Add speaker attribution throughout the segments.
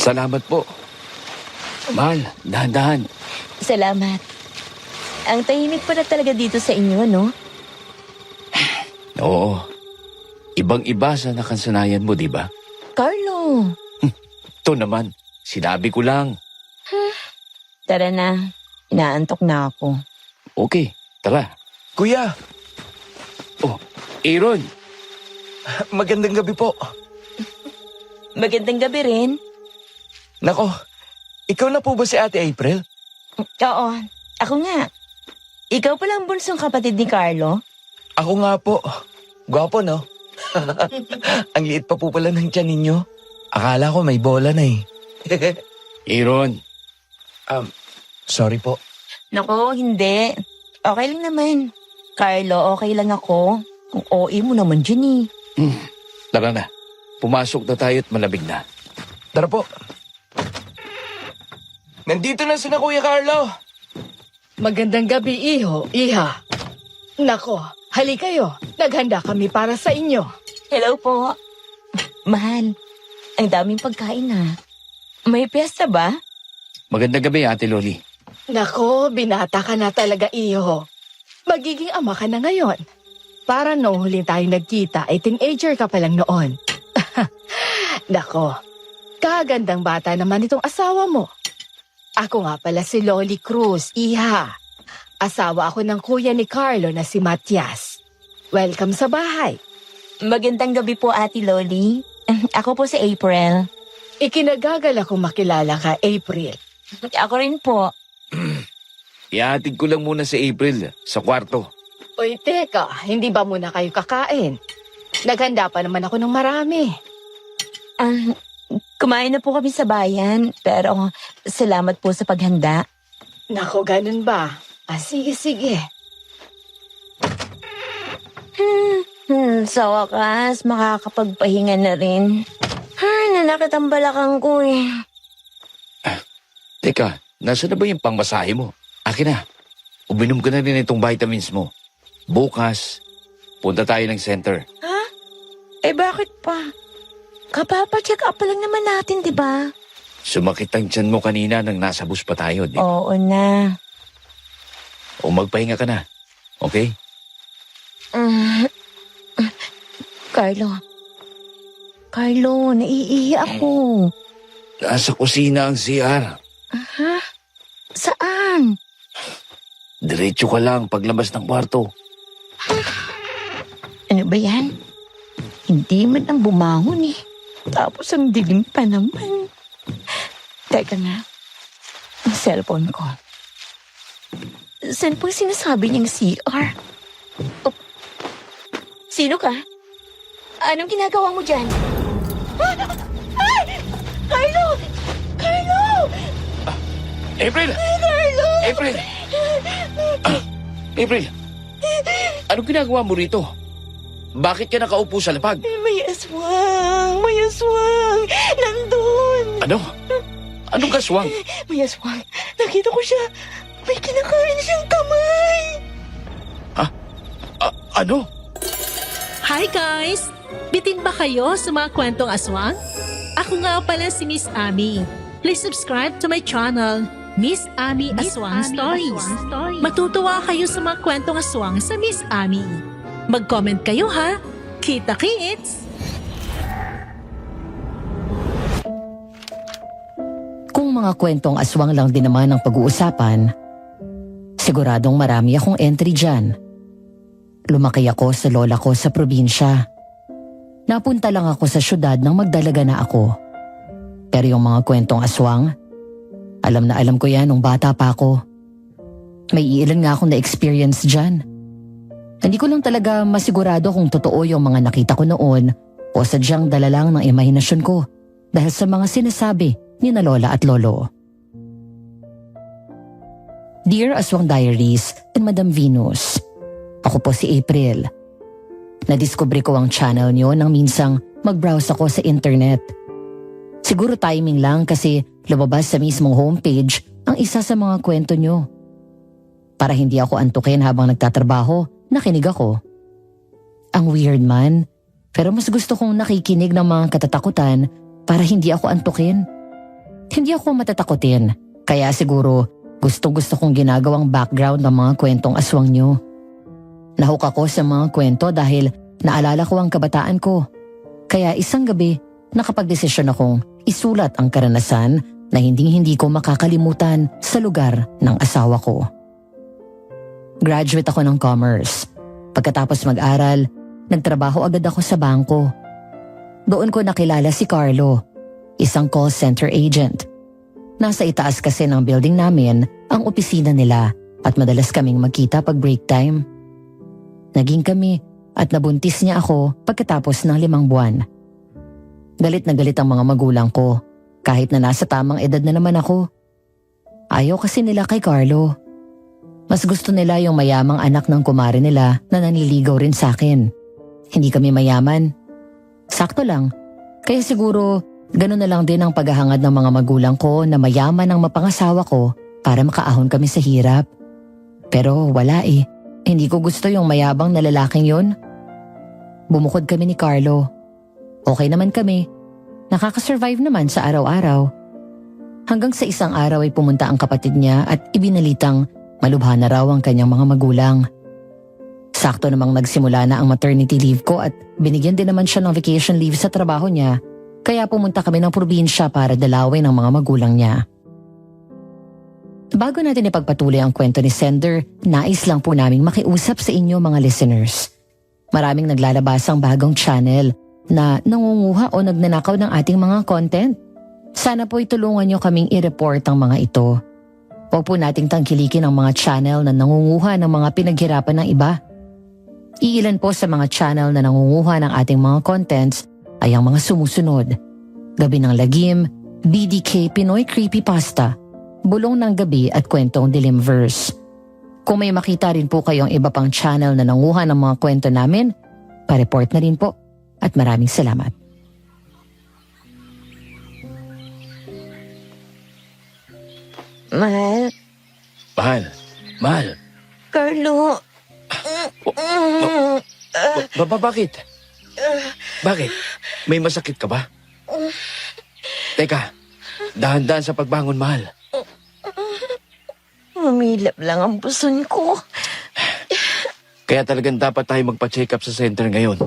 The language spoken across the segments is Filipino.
Speaker 1: Salamat po. Mahal, dahan-dahan.
Speaker 2: Salamat. Ang tahimik pala talaga dito sa inyo, no?
Speaker 1: Oo. Ibang-iba sa nakansanayan mo, di ba?
Speaker 2: Carlo!
Speaker 1: Ito naman, sinabi ko lang.
Speaker 2: Tara na. Inaantok na ako.
Speaker 1: Okay, tara.
Speaker 3: Kuya,
Speaker 1: Oh, Aaron,
Speaker 3: magandang gabi po.
Speaker 2: Magandang gabi rin.
Speaker 3: Nako, ikaw na po ba si Ate April?
Speaker 2: Oo, ako nga. Ikaw pala ang bunsong kapatid ni Carlo?
Speaker 3: Ako nga po. Gwapo, no? Ang liit pa po pala ng tiyan ninyo. Akala ko may bola na eh.
Speaker 1: Aaron.
Speaker 3: Sorry po.
Speaker 2: Nako, hindi. Okay lang naman. Carlo, okay lang ako. Kung OA mo naman dyan eh.
Speaker 1: Tara na. Pumasok na tayo at malamig na.
Speaker 3: Tara po. Nandito na sina Kuya Carlo.
Speaker 4: Magandang gabi, iho, iha. Nako, hali kayo. Naghanda kami para sa inyo.
Speaker 2: Hello po. Mahal, ang daming pagkain na. May piyesta ba?
Speaker 1: Magandang gabi, Ate Loli.
Speaker 4: Nako, binata ka na talaga, iho. Magiging ama ka na ngayon. Para noong huling tayo nagkita, ay teenager ka pa lang noon. Nako, kagandang bata naman itong asawa mo. Ako nga pala si Loli Cruz, iha. Asawa ako ng kuya ni Carlo na si Matias. Welcome sa bahay.
Speaker 2: Magandang gabi po, Ate Loli. Ako po si April.
Speaker 4: Ikinagagal akong makilala ka, April.
Speaker 2: Ako rin po.
Speaker 1: Ihatid ko lang muna si April sa kwarto.
Speaker 4: Oy, teka, hindi ba muna kayo kakain? Naghanda pa naman ako ng marami.
Speaker 2: Kumain na po kami sa bayan, pero salamat po sa paghanda.
Speaker 4: Nako, ganun ba? Sige, sige.
Speaker 2: Sa wakas, makakapagpahinga na rin. Nanakit ang balakang ko eh.
Speaker 1: Teka, nasa na ba yung pangmasahe mo? Akin na. Uminom ka na rin itong vitamins mo. Bukas, punta tayo ng center.
Speaker 2: Ha? Eh bakit pa? Kapapa-check up pa lang naman natin, di ba?
Speaker 1: Sumakit ang tiyan mo kanina nang nasa bus pa tayo, di ba?
Speaker 2: Oo na.
Speaker 1: O magpahinga ka na. Okay?
Speaker 2: Carlo, naiihi ako.
Speaker 1: Nasa kusina ang CR.
Speaker 2: Ha? Saan?
Speaker 1: Diretso ka lang paglabas ng kwarto.
Speaker 2: Ano ba yan? Hindi man ang bumangon eh. Tapos ang dilim pa naman. Teka nga. Ang cellphone ko. Saan pong sinasabi niyang CR? Oh. Sino ka? Anong ginagawa mo dyan? Ay! Carlo! Carlo!
Speaker 1: April!
Speaker 2: Carlo!
Speaker 1: April! April! Anong ginagawa mo rito? Bakit ka nakaupo sa lapag?
Speaker 2: May aswang! May aswang! Nandun!
Speaker 1: Ano? Anong kaswang?
Speaker 2: May aswang! Nakita ko siya! May kinakain siyang kamay!
Speaker 1: Ano?
Speaker 5: Hi guys! Bitin ba kayo sa mga kwentong aswang? Ako nga pala si Miss Ami. Please subscribe to my channel, Miss Ami Aswang Stories. Matutuwa kayo sa mga kwentong aswang sa Miss Ami. Mag-comment kayo ha! Kita-kits!
Speaker 6: Kung mga kwentong aswang lang din naman ang pag-uusapan, siguradong marami akong entry dyan. Lumaki ako sa lola ko sa probinsya. Napunta lang ako sa syudad nang magdalaga na ako. Pero yung mga kwentong aswang, alam na alam ko yan nung bata pa ako. May ilan nga akong na-experience dyan. Hindi ko lang talaga masigurado kung totoo yung mga nakita ko noon o sadyang dala lang ng imahinasyon ko dahil sa mga sinasabi ni na lola at lolo. Dear Aswang Diaries and Madam Venus, ako po si April. Nadiskubre ko ang channel niyo nang minsang mag-browse ako sa internet. Siguro timing lang kasi lumabas sa mismong homepage ang isa sa mga kwento niyo. Para hindi ako antukin habang nagtatrabaho, nakinig ako. Ang weird man, pero mas gusto kong nakikinig ng mga katatakutan para hindi ako antukin. hindi ako matatakotin. Kaya siguro gustong-gusto kong ginagawang background ng mga kwentong aswang nyo. Nahook ako sa mga kwento dahil naalala ko ang kabataan ko. Kaya isang gabi, nakapagdesisyon akong isulat ang karanasan na hindi ko makakalimutan sa lugar ng asawa ko. Graduate ako ng commerce. Pagkatapos mag-aral, nagtrabaho agad ako sa bangko. Doon ko nakilala si Carlo, isang call center agent. Nasa itaas kasi ng building namin ang opisina nila at madalas kaming magkita pag break time. Naging kami at nabuntis niya ako pagkatapos ng 5 buwan. Galit na galit ang mga magulang ko kahit na nasa tamang edad na naman ako. Ayaw kasi nila kay Carlo. Mas gusto nila yung mayamang anak ng kumare nila na nanliligaw rin sa akin. Hindi kami mayaman. Sakto lang. Kaya siguro ganun na lang din ang paghahangad ng mga magulang ko na mayaman ang mapangasawa ko para makaahon kami sa hirap. Pero wala eh. Hindi ko gusto yung mayabang na lalaking yun. Bumukod kami ni Carlo. Okay naman kami. Nakakasurvive naman sa araw-araw. Hanggang sa isang araw ay pumunta ang kapatid niya at ibinalitang malubha na raw ang kanyang mga magulang. Sakto namang nagsimula na ang maternity leave ko at binigyan din naman siya ng vacation leave sa trabaho niya. Kaya pumunta kami ng probinsya para dalawin ang mga magulang niya. Bago natin ipagpatuloy ang kwento ni Sender, nais lang po naming makiusap sa inyo mga listeners. Maraming naglalabas ang bagong channel na nangunguha o nagnanakaw ng ating mga content. Sana po itulungan nyo kaming i-report ang mga ito. Huwag po nating tangkilikin ang mga channel na nangunguha ng mga pinaghirapan ng iba. Iilan po sa mga channel na nangunguha ng ating mga contents ay ang mga sumusunod: Gabi ng Lagim, BDK Pinoy Creepypasta, Bulong ng Gabi at Kwentong Dilimverse. Kung may makita rin po kayong iba pang channel na nanguha ng mga kwento namin, pa-report na rin po at maraming salamat.
Speaker 2: Mahal,
Speaker 1: Mahal.
Speaker 2: Carlo.
Speaker 1: Bakit? Bakit? May masakit ka ba? Teka, dahan-dahan sa pagbangon, mahal.
Speaker 2: Humilap lang ang puson ko.
Speaker 1: Kaya talagang dapat tayo magpa-check up sa center ngayon.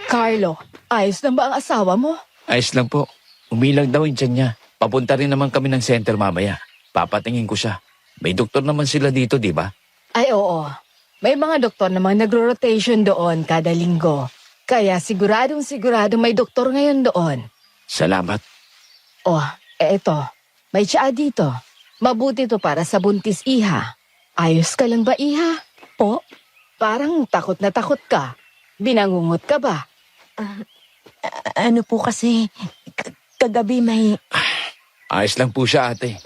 Speaker 4: Carlo, ayos na ba ang asawa mo?
Speaker 1: Ayos lang po. Umilang daw yung tiyan niya. Papunta rin naman kami ng center mamaya. Papatingin ko siya. May doktor naman sila dito, di ba?
Speaker 4: Ay oo, may mga doktor namang nagro-rotation doon kada linggo. Kaya siguradong may doktor ngayon doon.
Speaker 1: Salamat.
Speaker 4: Oh, eto, may tsaa dito. Mabuti to para sa buntis, iha. Ayos ka lang ba, iha?
Speaker 2: Po?
Speaker 4: Parang takot na takot ka. Binangungot ka ba?
Speaker 2: Ano po kasi, kagabi may...
Speaker 1: Ayos lang po siya, ate.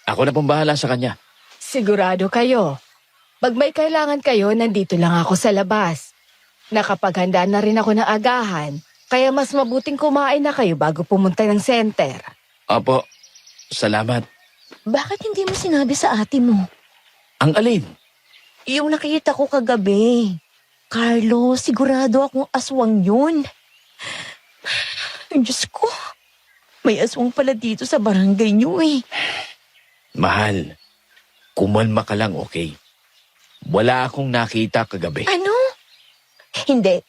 Speaker 1: Ako na pong bahala sa kanya.
Speaker 4: Sigurado kayo. Pag may kailangan kayo, nandito lang ako sa labas. Nakapaghanda na rin ako ng agahan, kaya mas mabuting kumain na kayo bago pumunta ng center.
Speaker 1: Opo, salamat.
Speaker 2: Bakit hindi mo sinabi sa ate mo?
Speaker 1: Ang alin?
Speaker 2: Yung nakita ko kagabi. Carlo, sigurado akong aswang yun. Ay, Diyos ko. May aswang pala dito sa barangay niyo eh.
Speaker 1: Mahal, kumalma ka lang, okay? Wala akong nakita kagabi.
Speaker 2: Ano? Hindi.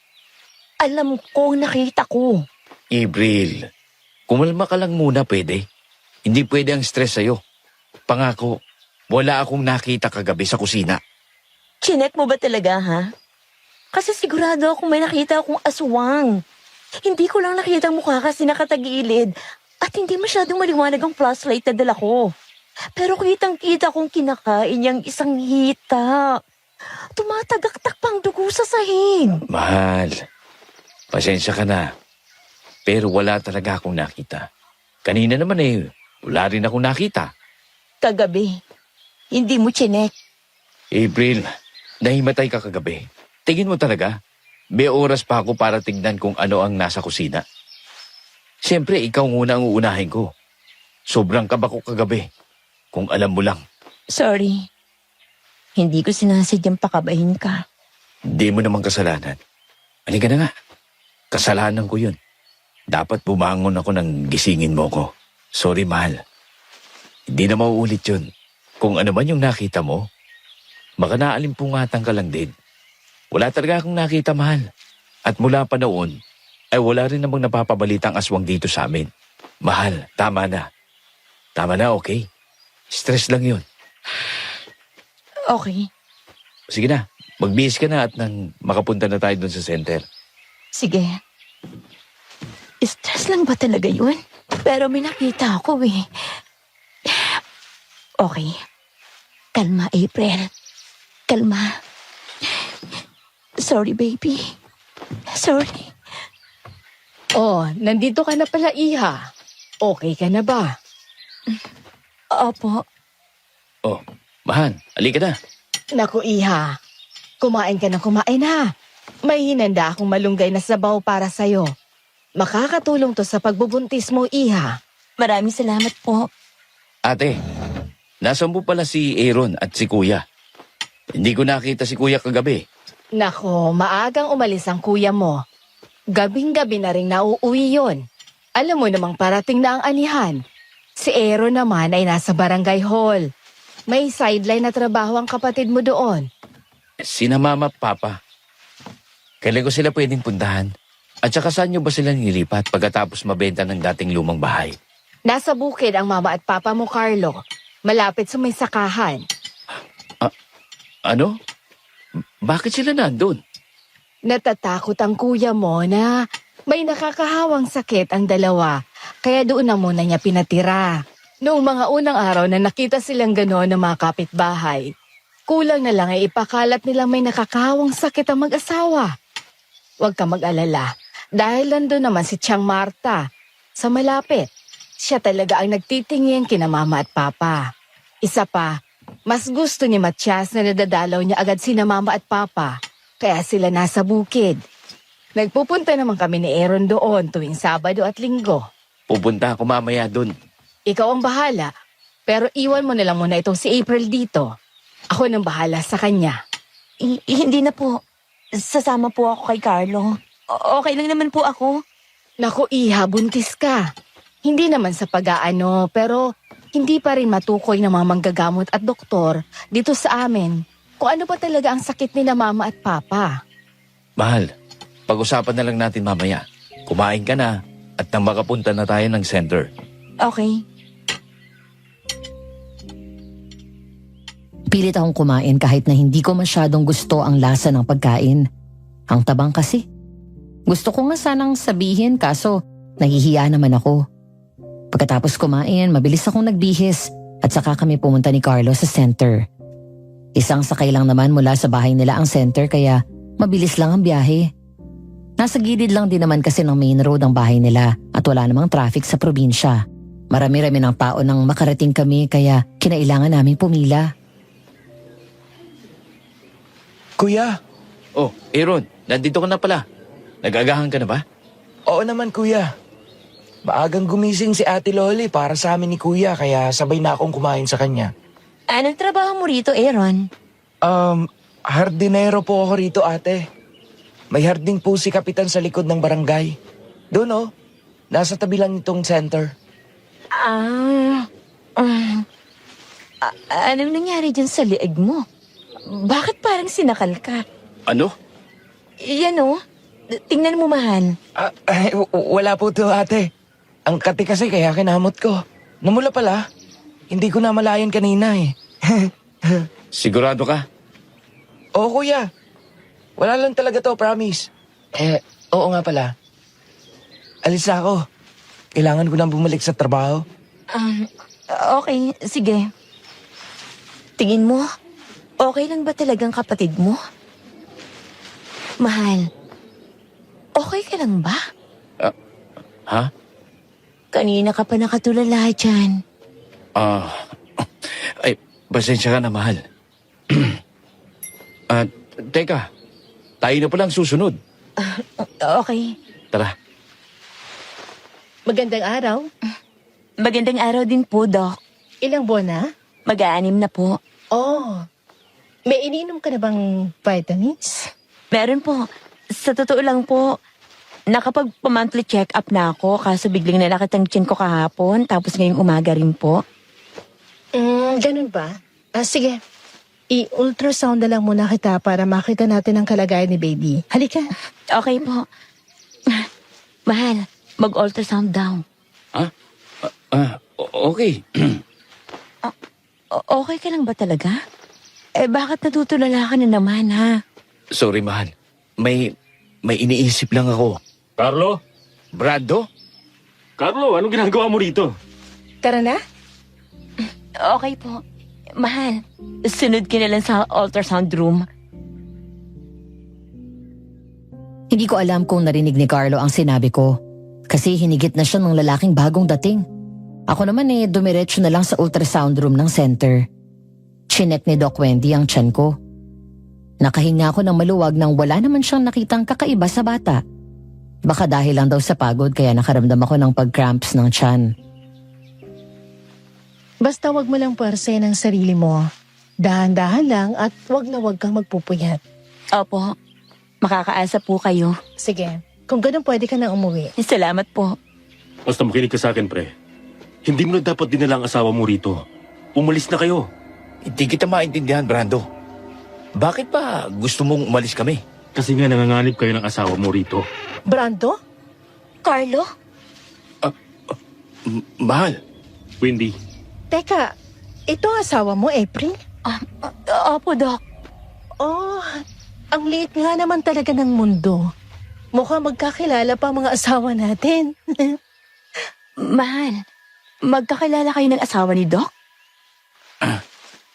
Speaker 2: Alam ko nakita ko.
Speaker 1: April, kumalma ka lang muna, pwede? Hindi pwede ang stress sa'yo. Pangako, wala akong nakita kagabi sa kusina.
Speaker 2: Chinek mo ba talaga, ha? Kasi sigurado akong may nakita akong aswang. Hindi ko lang nakita ang mukha kasi nakatagilid at hindi masyadong maliwanag ang flashlight na dala ko. Pero kitang-kita kong kinakain niyang isang hita. Tumatagaktak pang dugo sa sahig.
Speaker 1: Mahal, pasensya ka na. Pero wala talaga akong nakita. Kanina naman wala rin akong nakita.
Speaker 2: Kagabi, hindi mo chinek.
Speaker 1: April, nahimatay ka kagabi. Tingin mo talaga, may oras pa ako para tignan kung ano ang nasa kusina. Siyempre, ikaw muna ang uunahin ko. Sobrang kaba ko kagabi. Kung alam mo lang.
Speaker 2: Sorry. Hindi ko sinasadyang pakabahin ka.
Speaker 1: Hindi mo naman kasalanan. Halika na nga. Kasalanan ko yun. Dapat bumangon ako nang gisingin mo ko. Sorry, mahal. Hindi na mauulit yun. Kung ano man yung nakita mo, baka naalimpungatan ka lang din. Wala talaga akong nakita, mahal. At mula pa noon, ay wala rin namang napapabalitang aswang dito sa amin. Mahal, tama na. Tama na, okay? Stress lang yun.
Speaker 2: Okay.
Speaker 1: Sige na, magbihis ka na at nang makapunta na tayo dun sa center.
Speaker 2: Sige. Stress lang ba talaga yun? Pero may nakita ako eh. Okay. Kalma, April. Kalma. Sorry, baby. Sorry.
Speaker 4: Oh, nandito ka na pala, Iha. Okay ka na ba?
Speaker 2: Opo.
Speaker 1: Oh, mahal, halika na.
Speaker 4: Naku, Iha. Kumain ka na kumain ha. May hinanda akong malunggay na sabaw para sa'yo. Makakatulong to sa pagbubuntis mo, Iha.
Speaker 2: Maraming salamat po.
Speaker 1: Ate, nasaan po pala si Aaron at si Kuya? Hindi ko nakita si Kuya kagabi.
Speaker 4: Nako, maagang umalis ang kuya mo. Gabing-gabi na rin nauuwi yon. Alam mo namang parating na ang anihan. Si Aaron naman ay nasa barangay hall. May sideline na trabaho ang kapatid mo doon.
Speaker 1: Sina mama at papa. Kailan ko sila pwedeng puntahan? At saka saan nyo ba sila nilipat pagkatapos mabenta ng dating lumang bahay?
Speaker 4: Nasa bukid ang mama at papa mo, Carlo. Malapit sa may sakahan.
Speaker 1: Ano? Bakit sila nandun?
Speaker 4: Natatakot ang kuya mo na may nakakahawang sakit ang dalawa. Kaya doon na muna niya pinatira. Noong mga unang araw na nakita silang gano'n ng mga kapitbahay, kulang na lang ay ipakalat nilang may nakakahawang sakit ang mag-asawa. Huwag ka mag-alala, dahil nandun naman si Tiang Marta sa malapit. Siya talaga ang nagtitingin kina mama at papa. Isa pa, mas gusto ni Matias na nadadalaw niya agad sina mama at papa, kaya sila nasa bukid. Nagpupunta naman kami ni Aaron doon tuwing Sabado at Linggo.
Speaker 1: Pupunta ako mamaya dun.
Speaker 4: Ikaw ang bahala, pero iwan mo na lang muna itong si April dito. Ako nang bahala sa kanya.
Speaker 2: Hindi na po. Sasama po ako kay Carlo. Okay lang naman po ako.
Speaker 4: Naku, Iha, buntis ka. Hindi naman sa pag-aano, pero hindi pa rin matukoy ng mga manggagamot at doktor dito sa amin kung ano pa talaga ang sakit ni na mama at papa.
Speaker 1: Mahal, pag-usapan na lang natin mamaya. Kumain ka na at nang makapunta na tayo ng center.
Speaker 2: Okay.
Speaker 6: Pilit akong kumain kahit na hindi ko masyadong gusto ang lasa ng pagkain. Ang tabang kasi. Gusto ko nga sanang sabihin kaso nahihiya naman ako. Pagkatapos kumain, mabilis akong nagbihis at saka kami pumunta ni Carlo sa center. Isang sakay lang naman mula sa bahay nila ang center kaya mabilis lang ang biyahe. Nasa gilid lang din naman kasi ng main road ang bahay nila at wala namang traffic sa probinsya. Marami-rami ng tao nang makarating kami kaya kinailangan namin pumila.
Speaker 3: Kuya,
Speaker 1: Oh, Aaron, nandito ka na pala. Nagagahan ka na ba?
Speaker 3: oo naman kuya. Maagang gumising si Ate Loli para sa amin ni kuya kaya sabay na akong kumain sa kanya.
Speaker 2: Anong trabaho mo rito, Aaron?
Speaker 3: Hardinero po ako rito ate. May harding po si Kapitan sa likod ng barangay. Doon oh, nasa tabi lang itong center.
Speaker 2: Anong nangyari dyan sa lieg mo? Bakit parang sinakal ka?
Speaker 1: Ano?
Speaker 2: Yan oh. Tingnan mo, mahal.
Speaker 3: Wala po to ate. Ang kati kasi kaya kinamot ko. Namula pala. Hindi ko na malayan kanina eh.
Speaker 1: Sigurado ka?
Speaker 3: Oo kuya. Wala lang talaga to, promise. Oo nga pala. Alis na ako. Kailangan ko nang bumalik sa trabaho.
Speaker 2: Okay, sige. Tingin mo, okay lang ba talagang kapatid mo? Mahal, okay ka lang ba?
Speaker 1: Ha?
Speaker 2: Kanina ka pa nakatulala dyan.
Speaker 1: Ay, pasensya ka na, mahal. Teka, tayo na palang susunod.
Speaker 2: Okay.
Speaker 1: Tara.
Speaker 4: Magandang araw.
Speaker 2: Magandang araw din po, Doc.
Speaker 4: Ilang buwan na?
Speaker 2: Mag-aanim na po.
Speaker 4: Oh, may ininom ka na bang vitamins?
Speaker 2: Meron po. Sa totoo lang po, Nakapag-monthly check-up na ako kaso biglang nalakit ang chin ko kahapon tapos ngayong umaga rin po.
Speaker 4: Ganun ba? Sige. I-ultrasound na lang muna kita para makita natin ang kalagayan ni baby. Halika.
Speaker 2: Okay po. Mahal, mag-ultrasound daw.
Speaker 1: Okay.
Speaker 2: Okay ka lang ba talaga? Bakit natutulala ka na naman, ha?
Speaker 1: Sorry, mahal. May iniisip lang ako.
Speaker 7: Carlo?
Speaker 1: Brando?
Speaker 7: Carlo, anong ginagawa mo rito?
Speaker 4: Tara na.
Speaker 2: Okay po. Mahal, sunod ka na lang sa ultrasound room.
Speaker 6: Hindi ko alam kung narinig ni Carlo ang sinabi ko. Kasi hinigit na siya ng lalaking bagong dating. Ako naman dumiretso na lang sa ultrasound room ng center. Chinek ni Doc Wendy ang tiyan ko. Nakahinga ako ng maluwag nang wala naman siyang nakitang kakaiba sa bata. Baka dahil lang daw sa pagod kaya nakaramdam ako ng pag-cramps ng tiyan.
Speaker 4: Basta wag mo lang puwersahin ang sarili mo. Dahan-dahan lang at wag na wag kang magpupuyat.
Speaker 2: Opo, makakaasa po kayo.
Speaker 4: Sige, kung ganun pwede ka na umuwi.
Speaker 2: Salamat po.
Speaker 7: Basta makinig ka sa akin, pre. Hindi mo na dapat dinala ang asawa mo rito. Umalis na kayo.
Speaker 1: Hindi kita maintindihan, Brando. Bakit pa gusto mong umalis kami?
Speaker 7: Kasi nga nanganganib kayo ng asawa mo rito.
Speaker 4: Brando?
Speaker 2: Carlo?
Speaker 1: Mahal,
Speaker 7: Wendy,
Speaker 4: Teka, ito ang asawa mo, April?
Speaker 2: Opo, Doc.
Speaker 4: Oh, ang liit nga naman talaga ng mundo. Mukhang magkakilala pa ang mga asawa natin.
Speaker 2: Mahal, magkakilala kayo ng asawa ni Doc?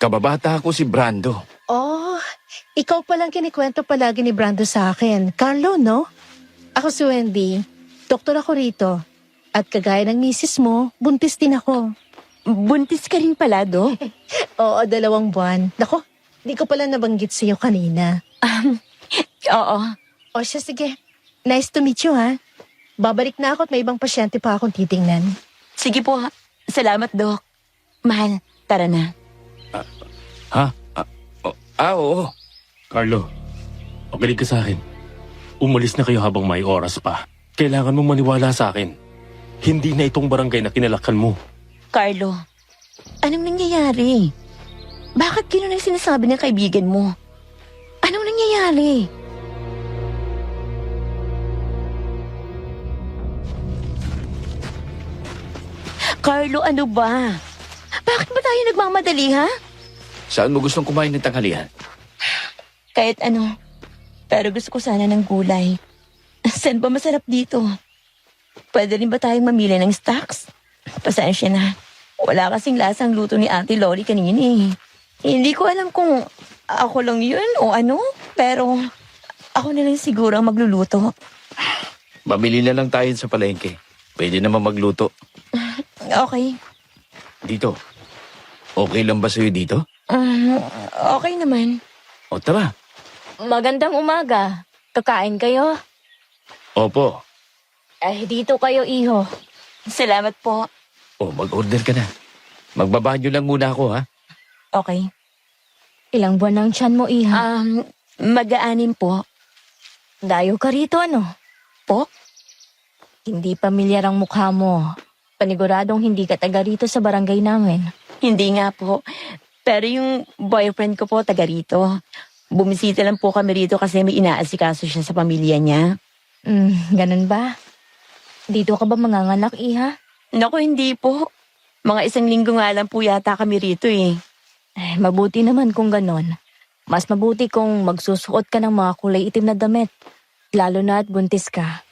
Speaker 1: kababata ako si Brando.
Speaker 4: Oh, ikaw palang kinikwento palagi ni Brando sa akin. Carlo, no? Ako si Wendy. Doktor ako rito. At kagaya ng misis mo, buntis din ako.
Speaker 2: Buntis ka rin pala, Doc?
Speaker 4: Oo, 2 buwan. Nako, di ko pala nabanggit sa'yo kanina.
Speaker 2: Oo.
Speaker 4: O siya, sige. Nice to meet you, ha? Babalik na ako at may ibang pasyente pa akong titingnan.
Speaker 2: Sige po. Salamat, Doc. Mahal, tara na.
Speaker 1: Ha? Oo.
Speaker 7: Carlo, makinig ka sa akin. Umalis na kayo habang may oras pa. Kailangan mong maniwala sa akin. Hindi na itong barangay na kinalakan mo.
Speaker 2: Carlo, anong nangyayari? Bakit gano'n ang sinasabi ng kaibigan mo? Anong nangyayari? Carlo, ano ba? Bakit ba tayo nagmamadali, ha?
Speaker 1: Saan mo gustong kumain ng tanghalian?
Speaker 2: Kahit ano. Pero gusto ko sana ng gulay. Saan ba masarap dito? Pwede rin ba tayong mamili ng stocks? Pasensya na. Wala kasing lasang luto ni Auntie Loli kanina eh. Hindi ko alam kung ako lang yun o ano. Pero ako na lang siguro ang magluluto.
Speaker 1: Mamili na lang tayo sa palengke. Pwede naman magluto.
Speaker 2: Okay.
Speaker 1: Dito. Okay lang ba sa'yo dito?
Speaker 2: Okay naman.
Speaker 1: O tara.
Speaker 8: Magandang umaga. Kakain kayo?
Speaker 1: Opo.
Speaker 8: Dito kayo, iho.
Speaker 2: Salamat po.
Speaker 1: O mag-order ka na. Magbabanyo lang muna ako ha.
Speaker 2: Okay.
Speaker 8: Ilang buwan ang tiyan mo, iha?
Speaker 2: Mag-aanim po.
Speaker 8: Dayo ka rito, ano?
Speaker 2: Po?
Speaker 8: Hindi pamilyar ang mukha mo. Paniguradong hindi ka taga rito sa barangay namin.
Speaker 2: Hindi nga po. Pero yung boyfriend ko po taga rito. Bumisita lang po kami rito kasi may inaasikaso siya sa pamilya niya.
Speaker 8: Ganun ba? Dito ka ba manganganak, iha?
Speaker 2: Naku, hindi po. Mga 1 linggo nga lang po yata kami rito eh.
Speaker 8: Mabuti naman kung ganon. Mas mabuti kung magsusuot ka ng mga kulay itim na damit. Lalo na at buntis ka.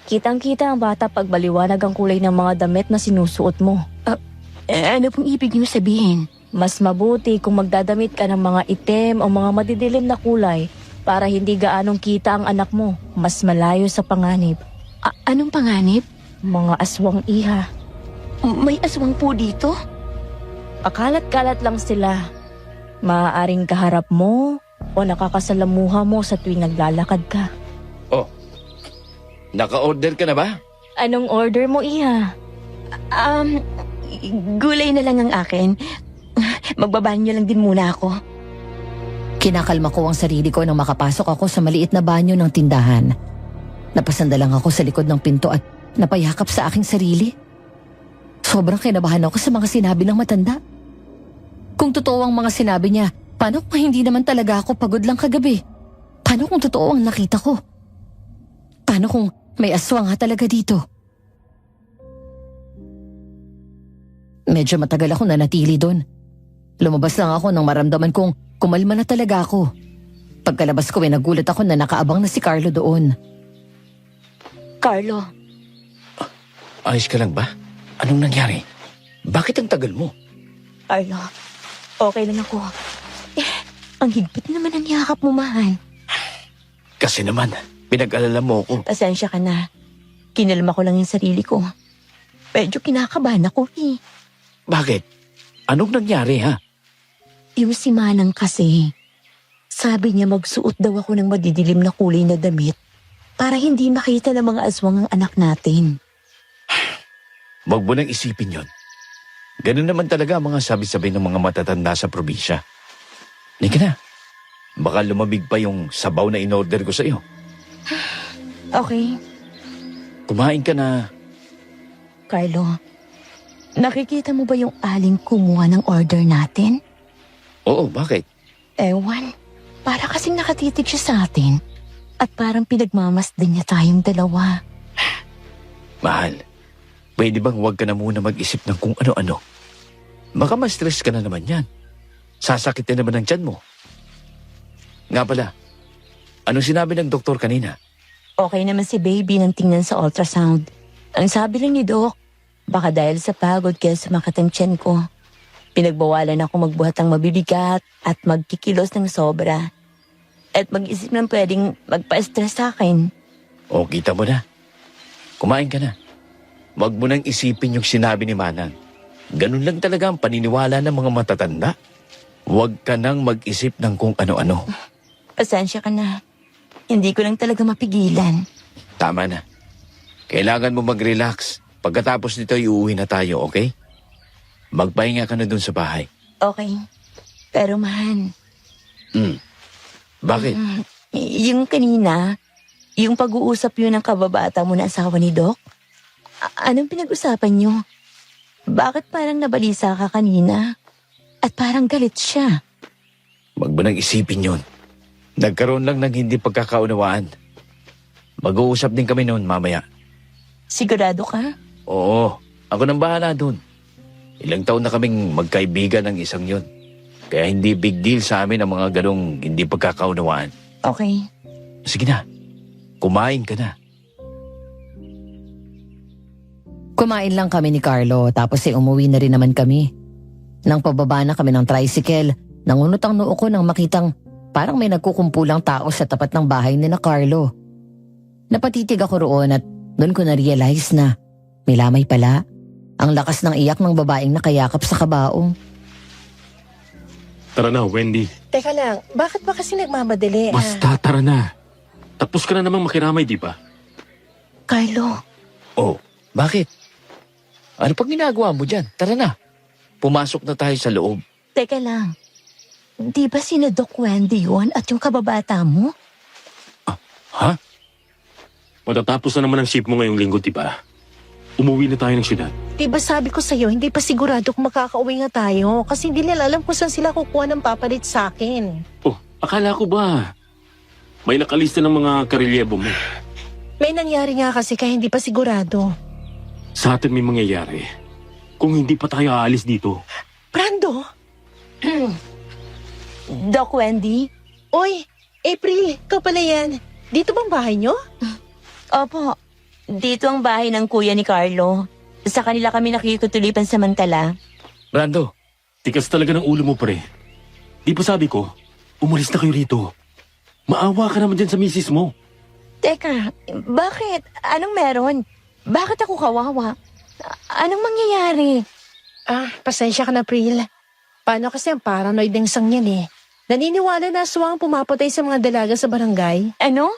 Speaker 8: Kitang-kita ang bata pag baliwanag ang kulay ng mga damit na sinusuot mo.
Speaker 2: Ano pong ibig niyo sabihin?
Speaker 8: Mas mabuti kung magdadamit ka ng mga itim o mga madidilim na kulay para hindi gaanong kita ang anak mo. Mas malayo sa panganib.
Speaker 2: Anong panganib?
Speaker 8: Mga aswang, iha.
Speaker 2: May aswang po dito?
Speaker 8: Pakalat-kalat lang sila. Maaaring kaharap mo o nakakasalamuha mo sa tuwing naglalakad ka.
Speaker 1: Naka-order ka na ba?
Speaker 8: Anong order mo, iha?
Speaker 2: Gulay na lang ang akin. Magbabanyo lang din muna ako.
Speaker 6: Kinakalma ko ang sarili ko nang makapasok ako sa maliit na banyo ng tindahan. Napasanda lang ako sa likod ng pinto at napayakap sa aking sarili. Sobrang kinabahan ako sa mga sinabi ng matanda. Kung totoo ang mga sinabi niya, paano kung hindi naman talaga ako pagod lang kagabi? Paano kung totoo ang nakita ko? Paano kung may aswang nga talaga dito? Medyo matagal ako nanatili doon. Lumabas lang ako nang maramdaman kong kumalma na talaga ako. Pagkalabas ko ay nagulat ako na nakaabang na si Carlo doon.
Speaker 2: Carlo,
Speaker 1: Ayos ka lang ba? Anong nangyari? Bakit ang tagal mo?
Speaker 2: Carlo, okay lang ako. Ang higpit naman ang yakap mo, mahal.
Speaker 1: Kasi naman, pinag-alala mo ako.
Speaker 2: Pasensya ka na. Kinalma ko lang yung sarili ko. Medyo kinakabahan ako eh.
Speaker 1: Bakit? Anong nangyari ha?
Speaker 2: Yung si Manang kasi, sabi niya magsuot daw ako ng madidilim na kulay na damit para hindi makita ng mga aswang ang anak natin.
Speaker 1: Huwag mo nang isipin yon. Ganun naman talaga ang mga sabi-sabi ng mga matatanda sa probinsya. Halika na. Baka lumamig pa yung sabaw na in-order ko sa'yo.
Speaker 2: Okay,
Speaker 1: Kumain ka na.
Speaker 2: Carlo. Nakikita mo ba yung aling kumuha ng order natin?
Speaker 1: Oo, bakit?
Speaker 2: Ewan, para kasing nakatitig siya sa atin. At parang pinagmamasdan niya tayong dalawa.
Speaker 1: Mahal, pwede bang huwag ka na muna mag-isip ng kung ano-ano? Baka ma-stress ka na naman yan. Sasakit na naman ang tiyan mo. Nga pala, anong sinabi ng doktor kanina?
Speaker 2: Okay naman si baby nang tingnan sa ultrasound. Ang sabi lang ni Doc, baka dahil sa pagod kaya sumakit ang tiyan ko. Pinagbawalan ako magbuhat ng mabibigat at magkikilos ng sobra. At mag-isip ng pwedeng magpa-stress sa akin.
Speaker 1: O, kita mo na. Kumain ka na. Huwag mo nang isipin yung sinabi ni Manang. Ganun lang talaga ang paniniwala ng mga matatanda. Huwag ka nang mag-isip ng kung ano-ano.
Speaker 2: Pasensya ka na. Hindi ko lang talaga mapigilan.
Speaker 1: Tama na. Kailangan mo mag-relax. Pagkatapos nito, iuwi na tayo, okay? Magpahinga ka na dun sa bahay.
Speaker 2: Okay. Pero mahal,
Speaker 1: Bakit?
Speaker 2: yung kanina, yung pag-uusap yun ng kababata mo na asawa ni Doc, anong pinag-usapan nyo? Bakit parang nabalisa ka kanina? At parang galit siya.
Speaker 1: Huwag mo nang isipin yun. Nagkaroon lang ng hindi pagkakaunawaan. Mag-uusap din kami noon mamaya.
Speaker 2: Sigurado ka?
Speaker 1: Oo, ako nang bahala dun. Ilang taon na kaming magkaibigan ng isang yun. Kaya hindi big deal sa amin ang mga ganong hindi pagkakaunawaan.
Speaker 2: Okay.
Speaker 1: Sige na, kumain ka na.
Speaker 6: Kumain lang kami ni Carlo tapos umuwi na rin naman kami. Nang pababa na kami ng tricycle, nangunot ang noo ko nang makitang parang may nagkukumpulang tao sa tapat ng bahay ni na Carlo. Napatitig ako roon at doon ko na-realize na may lamay pala. Ang lakas ng iyak ng babaeng nakayakap sa kabaong.
Speaker 7: Tara na, Wendy.
Speaker 4: Teka lang, bakit ba kasi nagmamadali?
Speaker 7: Basta, tara na. Tapos ka na namang makiramay, di ba?
Speaker 2: Carlo,
Speaker 1: Oh, bakit? Ano pang ginagawa mo dyan? Tara na. Pumasok na tayo sa loob.
Speaker 2: teka lang. Di ba sina Doc Wendy yun at yung kababata mo?
Speaker 1: Ha?
Speaker 7: Matatapos na naman ang shift mo ngayong linggo, di ba? Umuwi na tayo ng syudad.
Speaker 9: Diba sabi ko sa'yo, hindi pa sigurado kung makakauwi nga tayo kasi hindi nila alam kung saan sila kukuha ng papalit sa akin.
Speaker 7: Oh, akala ko ba? May nakalista ng mga karelyebo mo.
Speaker 9: May nangyari nga kasi kaya hindi pa sigurado.
Speaker 7: Sa atin may mangyayari. Kung hindi pa tayo aalis dito.
Speaker 9: Brando?
Speaker 2: Doc Wendy?
Speaker 9: Oy, April, ikaw pala yan. Dito bang bahay nyo?
Speaker 2: Opo, dito ang bahay ng kuya ni Carlo. Sa kanila kami nakikutulipan samantala.
Speaker 1: Brando,
Speaker 7: Tikas talaga ng ulo mo, pre. Di ba sabi ko, umalis na kayo rito. Maawa ka naman dyan sa misis mo.
Speaker 2: Teka, bakit? Anong meron? Bakit ako kawawa? Anong mangyayari?
Speaker 9: Pasensya ka na, April. Paano kasi ang paranoid ng isang yan eh. Naniniwala na aswang pumapatay sa mga dalaga sa barangay.
Speaker 2: Ano?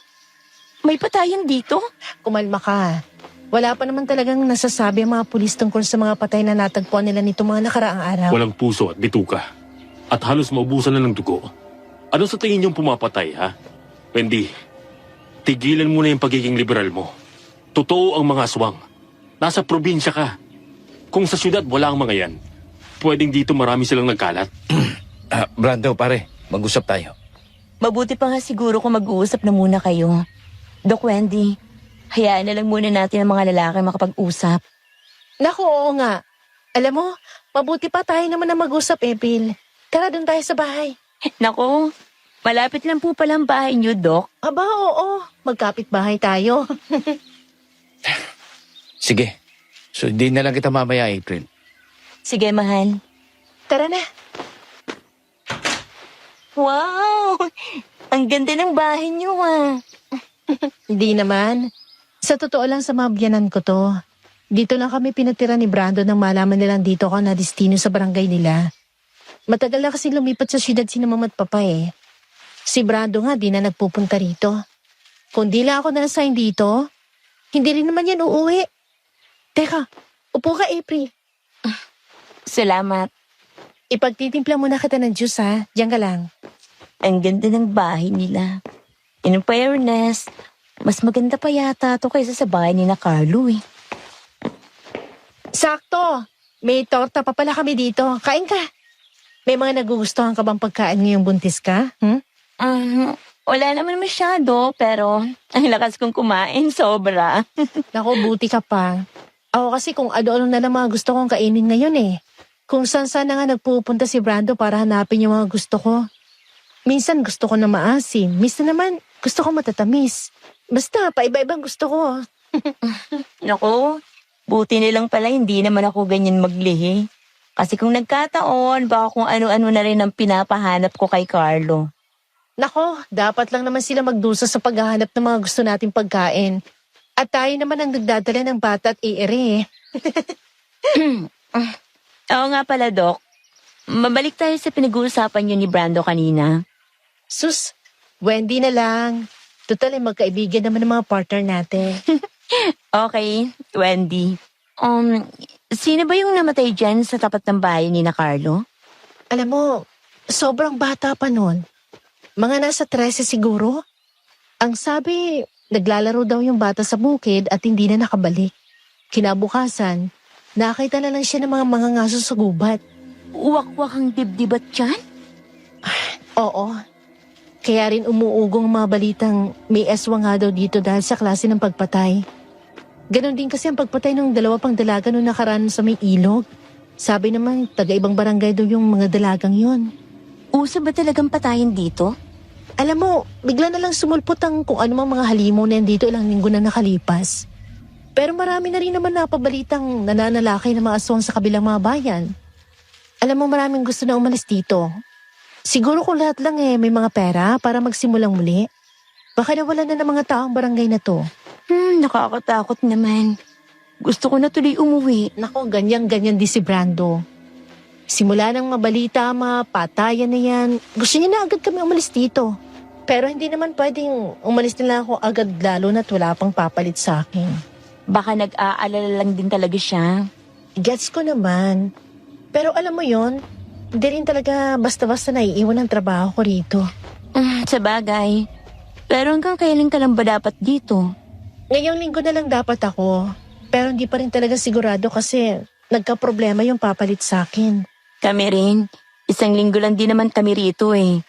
Speaker 2: May patayan dito?
Speaker 9: Kumalma ka. Wala pa naman talagang nasasabi ang mga pulis tungkol sa mga patay na natagpuan nila nito mga nakaraang araw.
Speaker 7: Walang puso at bituka. At halos maubusan na ng dugo. Ano sa tingin niyong pumapatay, ha? Wendy, Tigilan mo na yung pagiging liberal mo. Totoo ang mga aswang. Nasa probinsya ka. Kung sa syudad wala ang mga yan, pwedeng dito marami silang nagkalat.
Speaker 1: Brando, pare, mag-usap tayo.
Speaker 2: Mabuti pa nga siguro kung mag-uusap na muna kayo. Doc Wendy, hayaan na lang muna natin ang mga lalaki makapag-usap.
Speaker 9: Naku, oo nga. Alam mo, mabuti pa tayo naman na mag-usap, April. Tara, doon tayo sa bahay.
Speaker 2: Nako, malapit lang po pala ang bahay niyo, Doc.
Speaker 9: Aba, oo. Magkapit bahay tayo.
Speaker 1: Sige, sundin na lang kita mamaya, April.
Speaker 2: Sige, mahal.
Speaker 9: Tara na.
Speaker 2: Wow! Ang ganda ng bahay niyo, ah.
Speaker 9: Hindi naman. Sa totoo lang sa mga biyanan ko to. Dito lang kami pinatira ni Brando nang malaman nilang dito ako na destino sa barangay nila. Matagal na kasi lumipat sa syudad si mama at papa eh. Si Brando nga di na nagpupunta rito. Kung di lang ako na-assign dito, hindi rin naman yan uuwi. Teka, upo ka April.
Speaker 2: Salamat.
Speaker 9: Ipagtitimpla muna kita ng juice ha. Diyan ka lang.
Speaker 2: Ang ganda ng bahay nila. In fairness, mas maganda pa yata to kaysa sa bahay ni na Carlo, eh.
Speaker 9: Sakto! May torta pa pala kami dito. Kain ka. May mga nagugustuhan ka bang pagkain ngayong buntis ka?
Speaker 2: Wala naman masyado, pero ang lakas kong kumain, sobra.
Speaker 9: Naku, buti ka pa. Ako kasi kung ano-ano na lang mga gusto kong kainin ngayon eh. Kung saan na nga nagpupunta si Brando para hanapin yung mga gusto ko. Minsan gusto ko na maasim, minsan naman gusto ko matatamis. Basta, paiba-ibang gusto ko.
Speaker 2: Naku, buti nilang pala hindi naman ako ganyan maglihi. Kasi kung nagkataon, baka kung ano-ano na rin ang pinapahanap ko kay Carlo.
Speaker 9: Nako, dapat lang naman sila magdusa sa paghahanap ng mga gusto nating pagkain. At tayo naman ang nagdadala ng bata at iere.
Speaker 2: Oo nga pala, Doc. Mabalik tayo sa pinag-uusapan niyo ni Brando kanina.
Speaker 9: Sus, Wendy na lang. Total ay magkaibigan naman ng mga partner natin.
Speaker 2: Okay, Wendy. Sino ba yung namatay dyan sa tapat ng bahay ni na Carlo?
Speaker 9: Alam mo, sobrang bata pa nun. Mga nasa 13 siguro. Ang sabi, naglalaro daw yung bata sa bukid at hindi na nakabalik. Kinabukasan, nakita na lang siya ng mga ngaso sa gubat.
Speaker 2: Uwak-wak ang dibdibat dyan?
Speaker 9: Oo. Kaya rin umuugong mga balitang may eswang nga daw dito dahil sa klase ng pagpatay. Ganon din kasi ang pagpatay ng 2 pang dalaga nung nakaraan sa may ilog. Sabi naman, taga-ibang barangay daw yung mga dalagang yon.
Speaker 2: Uso ba talagang patayin dito?
Speaker 9: Alam mo, bigla na lang sumulpot ang kung ano mga halimaw na yan dito ilang linggo na nakalipas. Pero marami na rin naman napabalitang nananalakay ng mga aswang sa kabilang mga bayan. Alam mo, maraming gusto na umalis dito. Siguro kung lahat lang may mga pera para magsimulang muli. Baka nawalan na ng mga taong barangay na to.
Speaker 2: Nakakatakot naman. Gusto ko na tuloy umuwi.
Speaker 9: Nako, ganyan-ganyan di si Brando. Simula nang mabalita, mapatayan na yan. Gusto niya na agad kami umalis dito. Pero hindi naman pwedeng umalis nila ako agad lalo na't wala pang papalit sa akin.
Speaker 2: Baka nag-aalala lang din talaga siya.
Speaker 9: Gets ko naman. Pero alam mo yon, hindi rin talaga basta-basta naiiwan ang trabaho ko rito.
Speaker 2: Sa bagay. Pero hanggang kailan ka lang ba dapat dito?
Speaker 9: Ngayong linggo na lang dapat ako. Pero hindi pa rin talaga sigurado kasi nagka-problema yung papalit sa akin.
Speaker 2: Kami rin. 1 linggo lang din naman kami rito eh.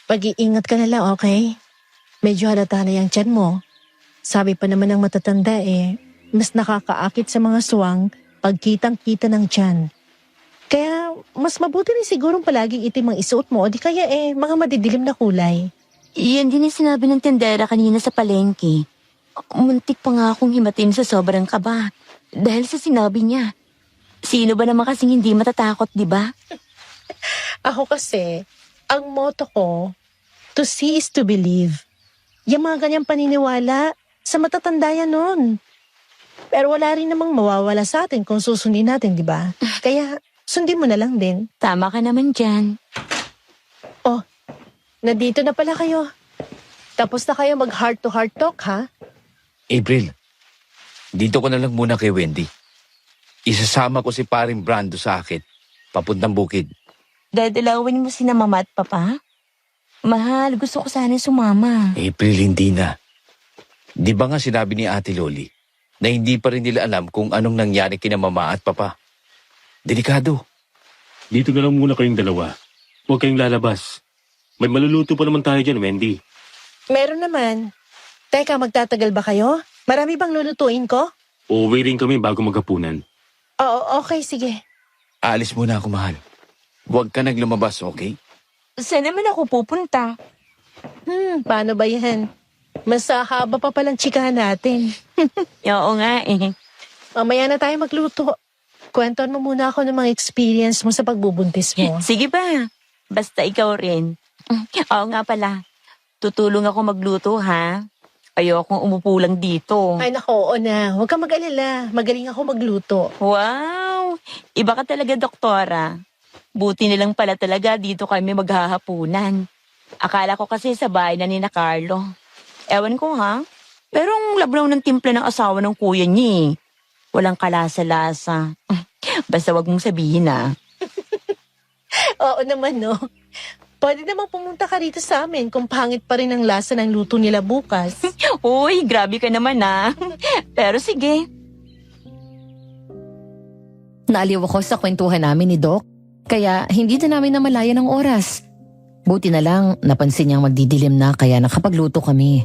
Speaker 9: Pag-iingat ka na lang, okay? Medyo halata na yung tiyan mo. Sabi pa naman ng matatanda mas nakakaakit sa mga suwang pag kitang-kita ng tiyan. Kaya mas mabuti rin sigurong palaging itim ang isuot mo o di kaya mga madidilim na kulay.
Speaker 2: Iyan din yung sinabi ng tendera kanina sa palengke. Muntik pa nga akong himatin sa sobrang kaba. Dahil sa sinabi niya. Sino ba naman kasing hindi matatakot, di ba?
Speaker 9: Ako kasi, ang motto ko, to see is to believe. Yung mga ganyang paniniwala, sa matatanda yan nun. Pero wala rin namang mawawala sa atin kung susundin natin, di ba? Kaya, sundin mo na lang din.
Speaker 2: Tama ka naman dyan.
Speaker 9: Oh, nandito na pala kayo. Tapos na kayo mag heart-to-heart talk, ha?
Speaker 1: April, dito ko na lang muna kay Wendy. Isasama ko si paring Brando sa akin, papuntang bukid.
Speaker 2: Dadalawin mo sina mama at papa? Mahal, gusto ko sana sumama.
Speaker 1: April, hindi na. Di ba nga sinabi ni Ate Loli na hindi pa rin nila alam kung anong nangyari kina Mama at Papa? Delikado.
Speaker 7: Dito na lang muna kayong dalawa. Huwag kayong lalabas. May maluluto pa naman tayo dyan, Wendy.
Speaker 9: Meron naman. Teka, magtatagal ba kayo? Marami bang lulutuin ko?
Speaker 7: Uuwi rin kami bago maghapunan.
Speaker 9: Oo, okay, sige.
Speaker 1: Aalis muna ako, mahal. Huwag ka naglumabas, okay?
Speaker 2: Saan naman ako pupunta?
Speaker 9: Paano ba yan? Mas haba pa palang chikahan natin.
Speaker 2: Oo nga eh.
Speaker 9: Mamaya na tayo magluto. Kwentuhan mo muna ako ng mga experience mo sa pagbubuntis mo.
Speaker 2: Sige ba? Basta ikaw rin. Oo nga pala. Tutulong ako magluto, ha? Ayokong umupo lang dito.
Speaker 9: Ay nako, oo na. Huwag kang mag-alala. Magaling ako magluto.
Speaker 2: Wow! Iba ka talaga, doktora. Buti nilang pala talaga dito kami maghahapunan. Akala ko kasi sa bahay na ni na Carlo. Ewan ko, ha? Pero ang labnaw ng timpla ng asawa ng kuya niya, eh. Walang kalasa-lasa. Basta wag mong sabihin, ha?
Speaker 9: Oo naman, no? Pwede namang pumunta ka rito sa amin kung pangit pa rin ang lasa ng luto nila bukas.
Speaker 2: Uy, grabe ka naman, ha? Pero sige.
Speaker 6: Naaliw ako sa kwentuhan namin ni Doc, kaya hindi na namin namalayan ang oras. Buti na lang, napansin niyang magdidilim na kaya nakapagluto kami.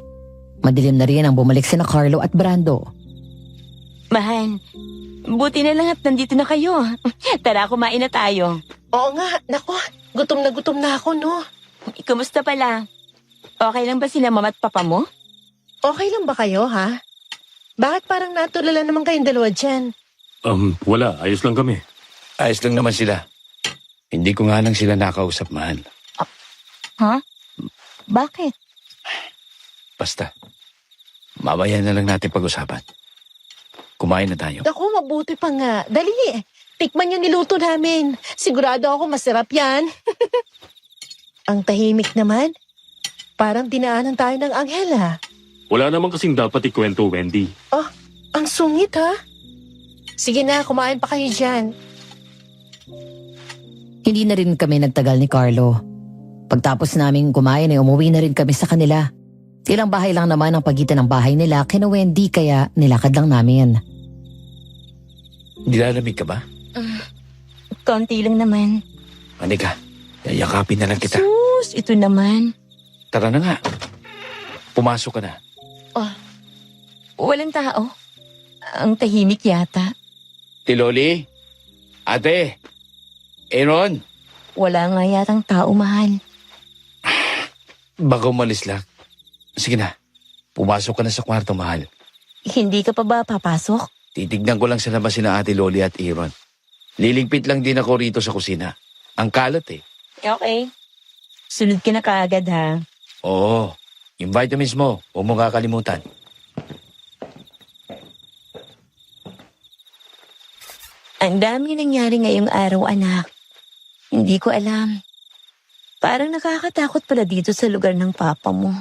Speaker 6: Madilim na rin ang bumalik sina Carlo at Brando.
Speaker 2: Mahal, buti na lang at nandito na kayo. Tara, kumain na tayo.
Speaker 9: Oo nga, nako. Gutom na ako, no?
Speaker 2: Kumusta pala? Okay lang ba sila mama at papa mo?
Speaker 9: Okay lang ba kayo, ha? Bakit parang natulala naman kayong dalawa dyan?
Speaker 7: Wala. Ayos lang kami.
Speaker 1: Ayos lang naman sila. Hindi ko nga lang sila nakausap, mahal.
Speaker 2: Ha? Bakit?
Speaker 1: Basta. Mamaya na lang natin pag-usapan. Kumain na tayo.
Speaker 9: Naku, mabuti pa nga. Dali, tikman yung niluto namin. Sigurado ako masarap yan. Ang tahimik naman. Parang dinaanan tayo ng anghel, ha?
Speaker 7: Wala naman kasing dapat ikwento, Wendy.
Speaker 9: Oh, ang sungit, ha? Sige na, kumain pa kayo dyan.
Speaker 6: Hindi na rin kami nagtagal ni Carlo. Pagtapos naming kumain ay umuwi na rin kami sa kanila. Ilang bahay lang naman ang pagitan ng bahay nila kina Wendy kaya nilakad lang namin.
Speaker 1: Nilalamig ka ba?
Speaker 2: Konti lang naman.
Speaker 1: Anika, yayakapin na lang kita.
Speaker 2: Sus, ito naman.
Speaker 1: Tara na nga. Pumasok ka na.
Speaker 2: Walang tao. Ang tahimik yata.
Speaker 1: Tiloli? Ate? Aaron?
Speaker 2: Wala nga yatang tao, mahal.
Speaker 1: Baka umalis lang. Sige na. Pumasok ka na sa kwarto, mahal.
Speaker 2: Hindi ka pa ba papasok?
Speaker 1: Titignan ko lang sa labas sina Ate Loli at Aaron. Liligpit lang din ako rito sa kusina. Ang kalat eh.
Speaker 2: Okay. Sunod ka na kaagad, ha?
Speaker 1: Oo. Yung vitamins mo, huwag mo kakalimutan.
Speaker 2: Ang dami nangyari ngayong araw, anak. Hindi ko alam. Parang nakakatakot pala dito sa lugar ng papa mo.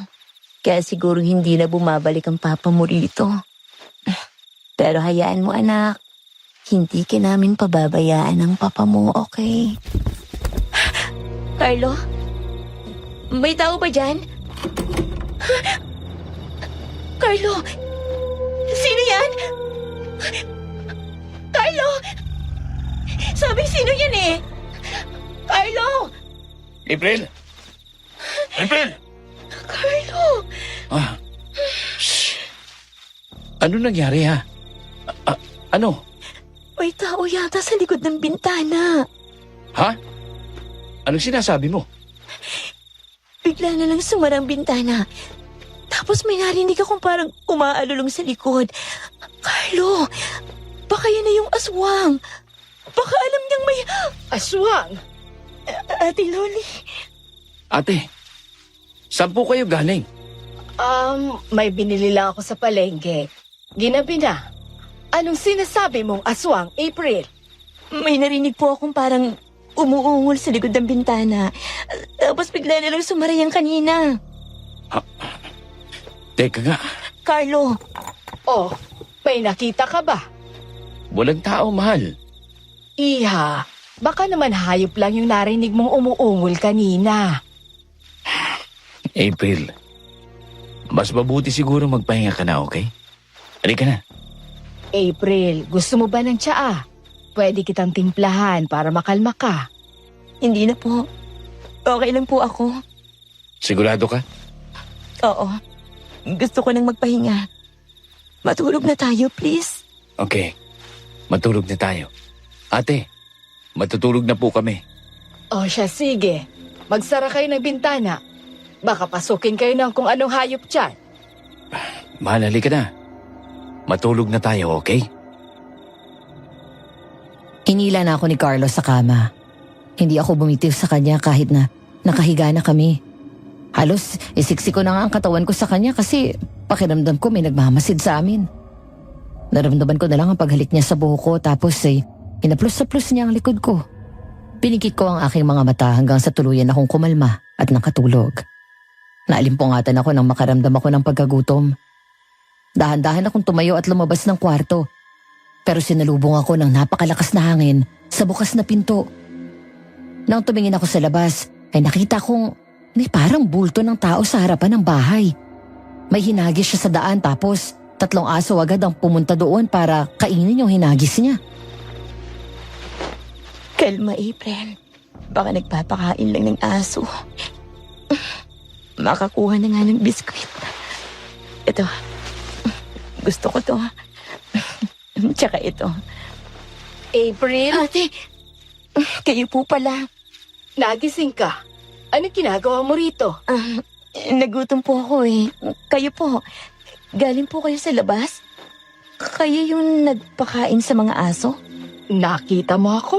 Speaker 2: Kaya siguro hindi na bumabalik ang papa mo rito. Pero hayaan mo, anak. Hindi ka namin pababayaan ng papa mo, okay? Carlo? May tao ba dyan? Carlo! Sino yan? Carlo! Sabi sino yan eh? Carlo!
Speaker 1: April! April!
Speaker 2: Carlo!
Speaker 1: Ah. Shh. Ano nangyari ha? Ano?
Speaker 2: May tao yata sa likod ng bintana.
Speaker 1: Ha? Anong sinasabi mo?
Speaker 2: Bigla na lang sumara ang bintana. Tapos may narinig akong parang umaalulong sa likod. Carlo, baka yan na yung aswang. Baka alam niyang may...
Speaker 4: Aswang!
Speaker 2: Ate Loli.
Speaker 1: Ate, saan po kayo galing?
Speaker 4: May binili lang ako sa palengke. Ginabi na. Anong sinasabi mong aswang, April?
Speaker 2: May narinig po akong parang umuungol sa likod ng bintana. Tapos bigla na lang sumara yan kanina.
Speaker 1: Teka nga,
Speaker 2: Carlo,
Speaker 4: Oh, may nakita ka ba?
Speaker 1: walang tao, mahal.
Speaker 4: Iha, baka naman hayop lang yung narinig mong umuungol kanina.
Speaker 1: April, Mas mabuti siguro magpahinga ka na, okay? Halika na.
Speaker 4: April, gusto mo ba ng tsaa? Pwede kitang timplahan para makalma ka.
Speaker 2: Hindi na po. Okay lang po ako.
Speaker 1: Sigurado ka?
Speaker 2: Oo. Gusto ko nang magpahinga. Matulog na tayo, please.
Speaker 1: Okay. Matulog na tayo. Ate, matutulog na po kami.
Speaker 4: O siya, sige. Magsara kayo ng bintana. Baka pasukin kayo ng kung anong hayop dyan.
Speaker 1: Mahal, halika na. Matulog na tayo, okay?
Speaker 6: Hinila na ako ni Carlos sa kama. Hindi ako bumitiw sa kanya kahit na nakahiga na kami. Halos isiksi ko na nga ang katawan ko sa kanya kasi pakiramdam ko may nagmamasid sa amin. Naramdaman ko na lang ang paghalik niya sa buhok ko tapos hinaplos-saplos niya ang likod ko. Pinikit ko ang aking mga mata hanggang sa tuluyan akong kumalma at nakatulog. Naalimpungatan ako nang makaramdam ako ng pagkagutom. Dahan-dahan akong tumayo at lumabas ng kwarto. Pero sinalubong ako ng napakalakas na hangin sa bukas na pinto. Nang tumingin ako sa labas, ay nakita kong may parang bulto ng tao sa harapan ng bahay. May hinagis siya sa daan tapos 3 aso agad ang pumunta doon para kainin yung hinagis niya.
Speaker 2: Kalma, April. Baka nagpapakain lang ng aso. Makakuha na nga ng biskwit. Ito. Gusto ko to. Tsaka ito.
Speaker 4: April,
Speaker 2: Ate, kayo po pala.
Speaker 4: nagising ka. Ano ginagawa mo rito?
Speaker 2: Nagutom po ako eh. Kayo po. Galing po kayo sa labas? Kayo yung nagpakain sa mga aso?
Speaker 4: Nakita mo ako?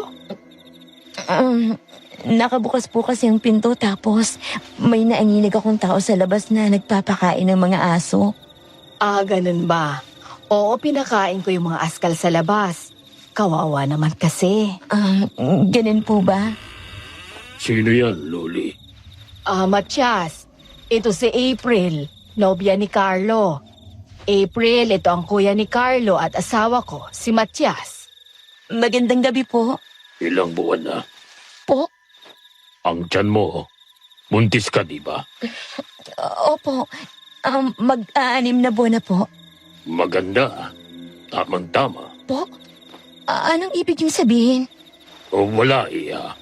Speaker 2: Nakabukas po kasi ang pinto tapos may naanginig akong tao sa labas na nagpapakain ng mga aso.
Speaker 4: Ah, ganun ba? Oo, pinakain ko yung mga askal sa labas. Kawawa naman kasi.
Speaker 2: Ganun po ba?
Speaker 7: Sino yan, Loli?
Speaker 4: Matias, ito si April, nobya ni Carlo. April, ito ang kuya ni Carlo at asawa ko, si Matias.
Speaker 2: Magandang gabi po.
Speaker 7: Ilang buwan na?
Speaker 2: Po?
Speaker 7: Ang tiyan mo, buntis ka, di ba?
Speaker 2: Opo. Mag-aanim na buwan na po.
Speaker 7: Maganda. Tamang-tama.
Speaker 2: Po? Anong ibig yung sabihin?
Speaker 7: O wala, Iya.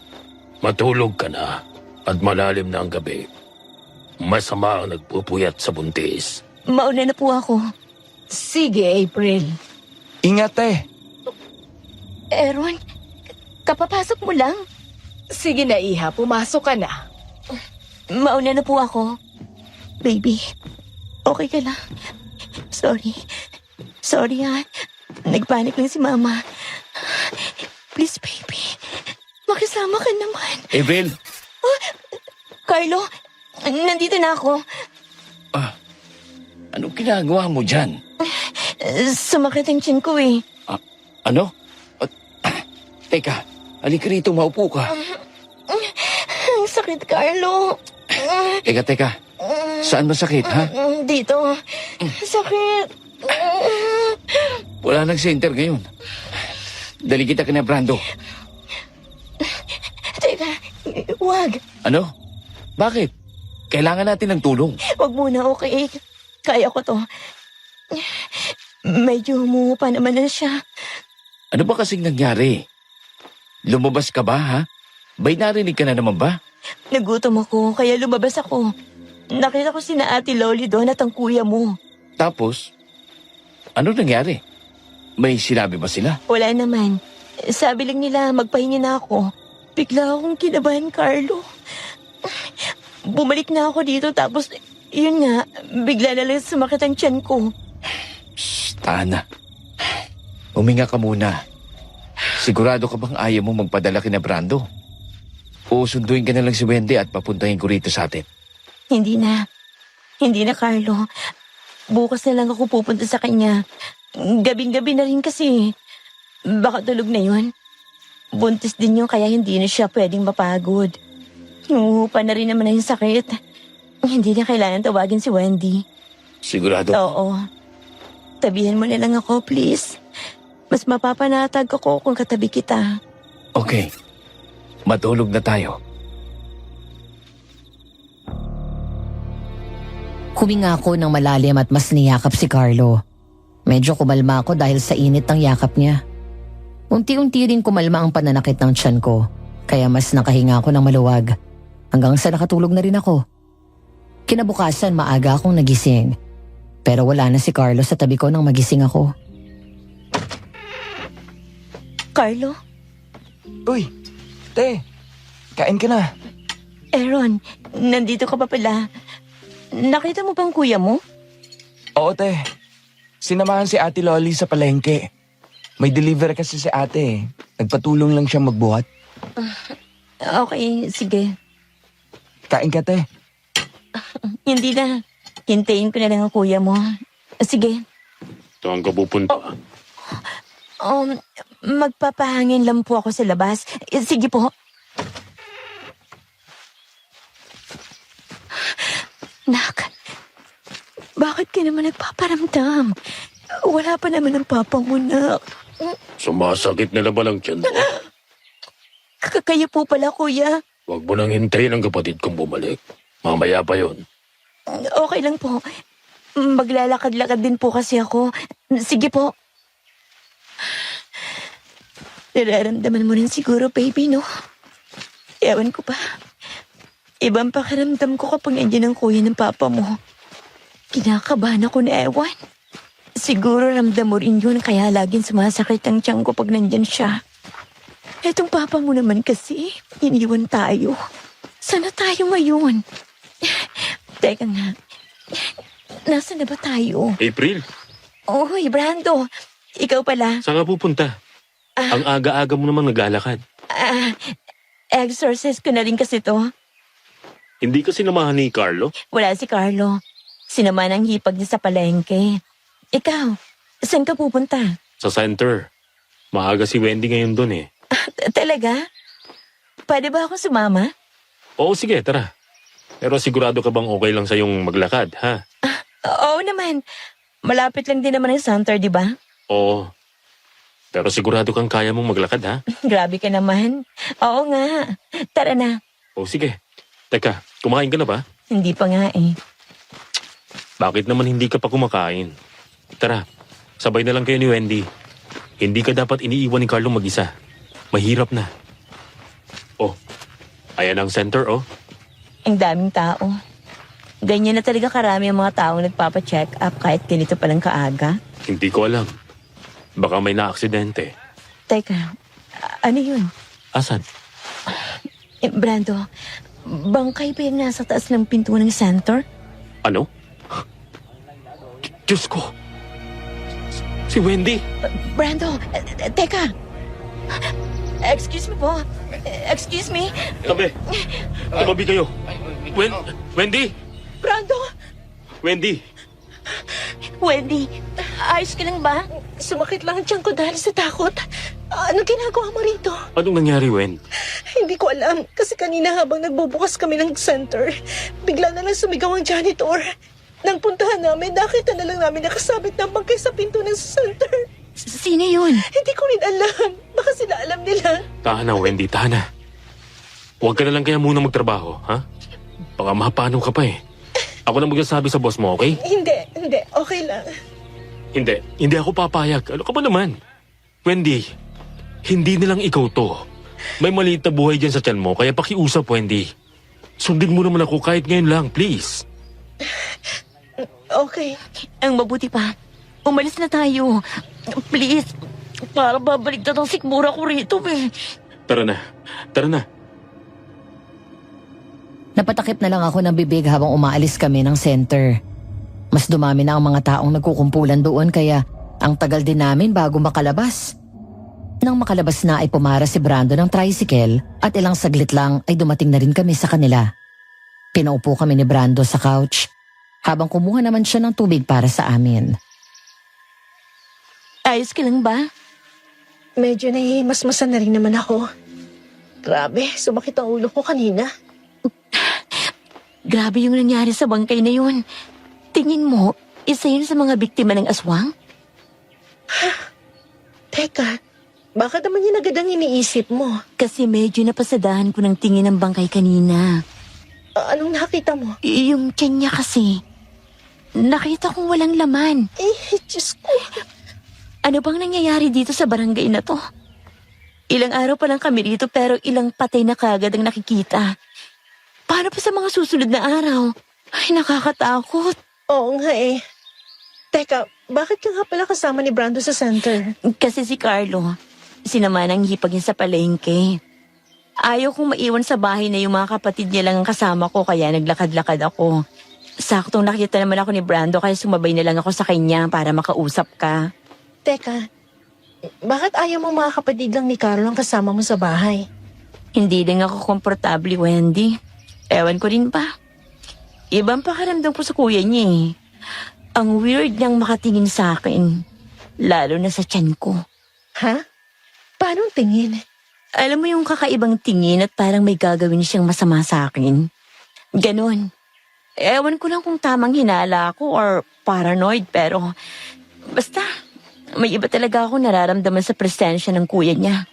Speaker 7: Matulog ka na at malalim na ang gabi. Masama ang nagpupuyat sa buntis.
Speaker 2: Mauna na po ako.
Speaker 4: Sige, April.
Speaker 3: Ingat eh.
Speaker 2: Aaron, kapapasok mo lang.
Speaker 4: Sige na, Iha, pumasok ka na.
Speaker 2: Mauna na po ako. Baby, okay ka lang? Sorry. Sorry ha. Nagpanik lang si Mama. Please, baby. Makisama ka naman.
Speaker 1: April!
Speaker 2: Carlo, nandito na ako.
Speaker 1: Anong ginagawa mo dyan?
Speaker 2: Sumakit ang tiyan ko eh.
Speaker 1: Ano? Teka, halika rito, maupo ka.
Speaker 2: Ang sakit, Carlo.
Speaker 1: Teka. Saan masakit, ha?
Speaker 2: Dito. Sakit.
Speaker 1: Wala nang center ngayon. Dali kita kina Brando.
Speaker 2: Teka, wag.
Speaker 1: Ano? Bakit? Kailangan natin ng tulong.
Speaker 2: Wag muna, okay? Kaya ko to. Medyo humupa naman na siya.
Speaker 1: Ano ba kasing nangyari? Lumabas ka ba, ha? Bay narinig ka na naman ba?
Speaker 2: Nagutom ako, kaya lumabas ako. Nakita ko sina Ate Loli doon at ang kuya mo.
Speaker 1: Tapos, ano nangyari? May sinabi ba sila?
Speaker 2: Wala naman. Sabi lang nila magpahinga na ako. Bigla akong kinabahan, Carlo. Bumalik na ako dito tapos, yun nga, bigla na lang sumakit ang tiyan ko.
Speaker 1: Shh, Tana. Huminga ka muna. Sigurado ka bang ayaw mo magpadala kina Brando? O sunduin ka na lang si Wendy at papuntahin ko rito sa atin.
Speaker 2: Hindi na. Hindi na, Carlo. Bukas na lang ako pupunta sa kanya. Gabing-gabi na rin kasi. Baka tulog na yun. Buntis din yun kaya hindi na siya pwedeng mapagod. Humuhupa na rin naman na yung sakit. Hindi na kailangan tawagin si Wendy.
Speaker 1: Sigurado?
Speaker 2: Oo. Tabihan mo na lang ako, please. Mas mapapanatag ako kung katabi kita.
Speaker 1: Okay. Matulog na tayo.
Speaker 6: Huminga ako ng malalim at mas niyakap si Carlo. Medyo kumalma ako dahil sa init ng yakap niya. Unti-unti rin kumalma ang pananakit ng tiyan ko, kaya mas nakahinga ako ng maluwag. Hanggang sa nakatulog na rin ako. Kinabukasan maaga akong nagising. Pero wala na si Carlo sa tabi ko nang magising ako.
Speaker 2: Carlo?
Speaker 3: Uy, te, kain ka na.
Speaker 2: Aaron, nandito ka pa pala. Nakita mo bang kuya mo?
Speaker 3: Oo, te. Sinamahan si Ate Loli sa palengke. May deliver kasi si ate. Nagpatulong lang siya magbuhat.
Speaker 2: Okay, sige.
Speaker 3: Kain ka, te.
Speaker 2: Hindi na. Hintayin ko na lang ang kuya mo. Sige.
Speaker 7: Saan ka pupunta?
Speaker 2: Magpapahangin lang po ako sa labas. Sige po. Nak, bakit ka naman nagpaparamdam? Wala pa naman ang papa mo, nak.
Speaker 7: Sumasakit na ba lang tiyan mo?
Speaker 2: Kaya po pala, kuya.
Speaker 7: Huwag mo nang hintayin ang kapatid kong bumalik. Mamaya pa yon.
Speaker 2: Okay lang po. Maglalakad-lakad din po kasi ako. Sige po. Nararamdaman mo rin siguro, baby, no? Ewan ko pa. Ibang pakiramdam ko kapag nandiyan ang kuya ng papa mo. Kinakabahan ako na ewan. Siguro ramdam mo rin yun kaya laging sumasakit ang tiyan ko pag nandyan siya. Etong papa mo naman kasi, iniwan tayo. Sana tayo ngayon? Teka nga, nasaan na ba tayo?
Speaker 7: April,
Speaker 2: Oy, Brando, ikaw pala.
Speaker 7: saan ka pupunta? Ang aga-aga mo naman naglalakad.
Speaker 2: Exorcist ko na rin kasi to.
Speaker 7: Hindi ka sinamahan ni Carlo?
Speaker 2: Wala si Carlo. Sinama ng hipag niya sa palengke. Ikaw, saan ka pupunta?
Speaker 7: Sa center. Maaga si Wendy ngayon doon eh.
Speaker 2: Talaga? Pwede ba ako sumama?
Speaker 7: Oo, sige, tara. Pero sigurado ka bang okay lang sa yung maglakad, ha?
Speaker 2: Oo naman. Malapit lang din naman ang center, di ba?
Speaker 7: Oo. Pero sigurado kang kaya mong maglakad, ha?
Speaker 2: Grabe ka naman. Oo nga. Tara na.
Speaker 7: Oo, sige. Teka, kumain ka na ba?
Speaker 2: Hindi pa nga eh.
Speaker 7: Bakit naman hindi ka pa kumakain? Tara, sabay na lang kayo ni Wendy. Hindi ka dapat iniiwan ni Carlo mag-isa. Mahirap na. Oh, ayan ang center, oh.
Speaker 2: Ang daming tao. Ganyan na talaga karami ang mga taong nagpapa-check up kahit ganito palang kaaga.
Speaker 7: Hindi ko alam. Baka may na-aksidente.
Speaker 2: Teka, ano yun?
Speaker 7: Asan?
Speaker 2: Brando, bangkay pa yung nasa taas ng pinto ng center?
Speaker 7: Ano? Diyos ko! Si Wendy!
Speaker 2: Brando, teka! Excuse me po. Excuse me.
Speaker 7: Tabi! Tumabi kayo! Wendy!
Speaker 2: Brando!
Speaker 7: Wendy!
Speaker 2: Wendy, ayos ka lang ba?
Speaker 9: Sumakit lang ang tiyan ko dahil sa takot. Anong ginagawa mo rito?
Speaker 7: Anong nangyari, Wen?
Speaker 9: Hindi ko alam. Kasi kanina habang nagbubukas kami ng center, bigla na lang sumigaw ang janitor. Nang puntahan namin, nakita na lang namin nakasabit ng bangkay sa pinto ng center.
Speaker 2: Sino yun?
Speaker 9: Hindi ko rin alam. Baka sila alam nila.
Speaker 7: Tahan na, Wendy, tahan na. Huwag ka na lang kaya muna magtrabaho, ha? Baka mapano ka pa eh. Ako na magsasabi sa boss mo, okay?
Speaker 9: Hindi. Okay lang.
Speaker 7: Hindi ako papayag. Ano ka ba naman? Wendy, hindi nilang ikaw to. May maliit na buhay dyan sa tiyan mo, kaya pakiusap, Wendy. Sundin mo naman ako kahit ngayon lang, please.
Speaker 9: Okay.
Speaker 2: Ang mabuti pa, umalis na tayo. Please, para babalik na ang sikmura ko rito eh.
Speaker 7: Tara na.
Speaker 6: Napatakip na lang ako ng bibig habang umaalis kami ng center. Mas dumami na ang mga taong nagkukumpulan doon kaya ang tagal din namin bago makalabas. Nang makalabas na ay pumara si Brando ng tricycle at ilang saglit lang ay dumating na rin kami sa kanila. Pinaupo kami ni Brando sa couch habang kumuha naman siya ng tubig para sa amin.
Speaker 2: Ayos ka lang ba?
Speaker 9: Medyo nahihimasmasan na rin naman ako. Grabe, sumakit ang ulo ko kanina.
Speaker 2: Grabe yung nangyari sa bangkay na yun. Tingin mo, isa yun sa mga biktima ng aswang?
Speaker 9: Teka, bakit naman yun agad ang iniisip mo?
Speaker 2: Kasi medyo napasadahan ko ng tingin ng bangkay kanina.
Speaker 9: Anong nakita mo?
Speaker 2: Yung tiyan niya kasi. nakita kong walang laman.
Speaker 9: Diyos ko.
Speaker 2: Ano bang nangyayari dito sa barangay na to? Ilang araw pa lang kami rito pero ilang patay na kagad ang nakikita. Paano pa sa mga susunod na araw? Ay, nakakatakot.
Speaker 9: Oo nga eh. Teka, bakit ka nga pala kasama ni Brando sa center?
Speaker 2: Kasi si Carlo, sinama ng hipag niya sa palengke. Ayaw kong maiwan sa bahay na yung mga kapatid niya lang ang kasama ko kaya naglakad-lakad ako. Saktong nakita naman ako ni Brando kaya sumabay na lang ako sa kanya para makausap ka.
Speaker 9: Teka, bakit ayaw mo mga kapatid lang ni Carlo ang kasama mo sa bahay?
Speaker 2: Hindi din ako komportable, Wendy. Ewan ko rin ba? Ibang pakaramdam ko sa kuya niya eh. Ang weird niyang makatingin sa akin. Lalo na sa tiyan ko.
Speaker 9: Ha? Paano ang tingin?
Speaker 2: Alam mo yung kakaibang tingin at parang may gagawin siyang masama sa akin. Ganon. Ewan ko lang kung tamang hinala ako or paranoid pero basta may iba talaga ako nararamdaman sa presensya ng kuya niya.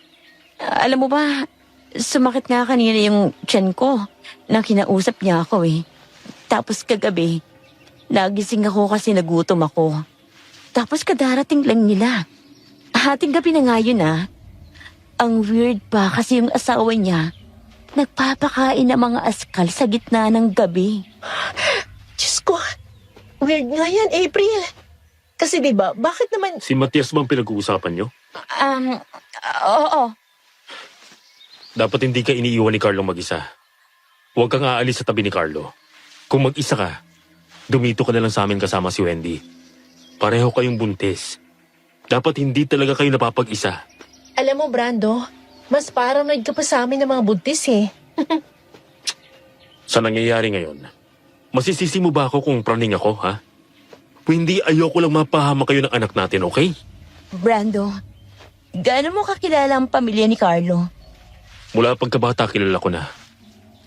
Speaker 2: Alam mo ba, sumakit nga kanina yung tiyan ko nang kinausap niya ako eh. Tapos kagabi, nagising ako kasi nagutom ako. Tapos kadarating lang nila. Hating gabi na nga yun ah. Ang weird pa kasi yung asawa niya, nagpapakain ng mga askal sa gitna ng gabi.
Speaker 9: Diyos ko, weird nga yan, April. Kasi diba, bakit naman...
Speaker 7: Si Matias bang pinag-uusapan nyo?
Speaker 2: Oo.
Speaker 7: Dapat hindi ka iniiwan ni Carlo mag-isa. Huwag kang aalis sa tabi ni Carlo. Kung mag-isa ka, dumito ka na lang sa amin kasama si Wendy. Pareho kayong buntis. Dapat hindi talaga kayo napapag-isa.
Speaker 9: Alam mo, Brando, mas paranoid ka pa sa amin ng mga buntis eh.
Speaker 7: Sa nangyayari ngayon, masisisi mo ba ako kung praning ako, ha? Wendy, ayoko lang mapahama kayo ng anak natin, okay?
Speaker 2: Brando, gaano mo kakilala ang pamilya ni Carlo?
Speaker 7: Mula pagkabata kilala ko na.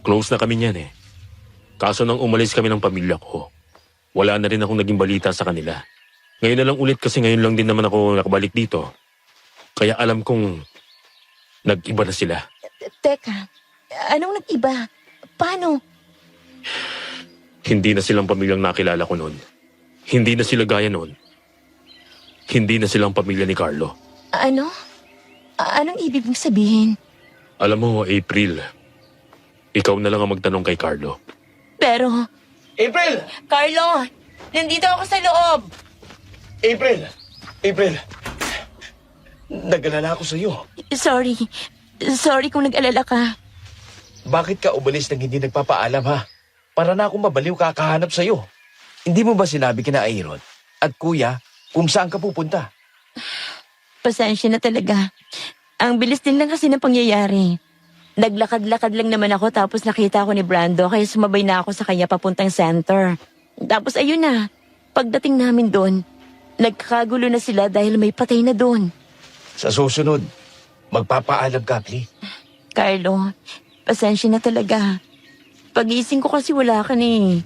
Speaker 7: Close na kami niyan eh. Kaso nang umalis kami ng pamilya ko, wala na rin akong naging balita sa kanila. Ngayon na lang ulit kasi ngayon lang din naman ako nakabalik dito. Kaya alam kong nag-iba na sila.
Speaker 2: Teka, anong nag-iba? Paano?
Speaker 7: Hindi na silang pamilyang nakilala ko noon. Hindi na sila gaya noon. Hindi na silang pamilya ni Carlo.
Speaker 2: Ano? Anong ibig mong sabihin?
Speaker 7: Alam mo, April, ikaw na lang ang magtanong kay Carlo.
Speaker 2: Pero,
Speaker 3: April!
Speaker 2: Carlo, nandito ako sa loob.
Speaker 3: April! April! Nag-alala ako sa'yo.
Speaker 2: Sorry. Sorry kung nag-alala ka.
Speaker 3: Bakit ka umalis nang hindi nagpapaalam ha? Para na akong mabaliw kakahanap sa'yo. Hindi mo ba sinabi kina Aaron at kuya kung saan ka pupunta?
Speaker 2: Pasensya na talaga. Ang bilis din lang kasi ng pangyayari. Naglakad-lakad lang naman ako tapos nakita ko ni Brando kaya sumabay na ako sa kanya papuntang center. Tapos ayun na, pagdating namin doon, nagkakagulo na sila dahil may patay na doon.
Speaker 3: Sa susunod, magpapaalam ka, please.
Speaker 2: Carlo, pasensya na talaga. Pag-iising ko kasi wala ka ni.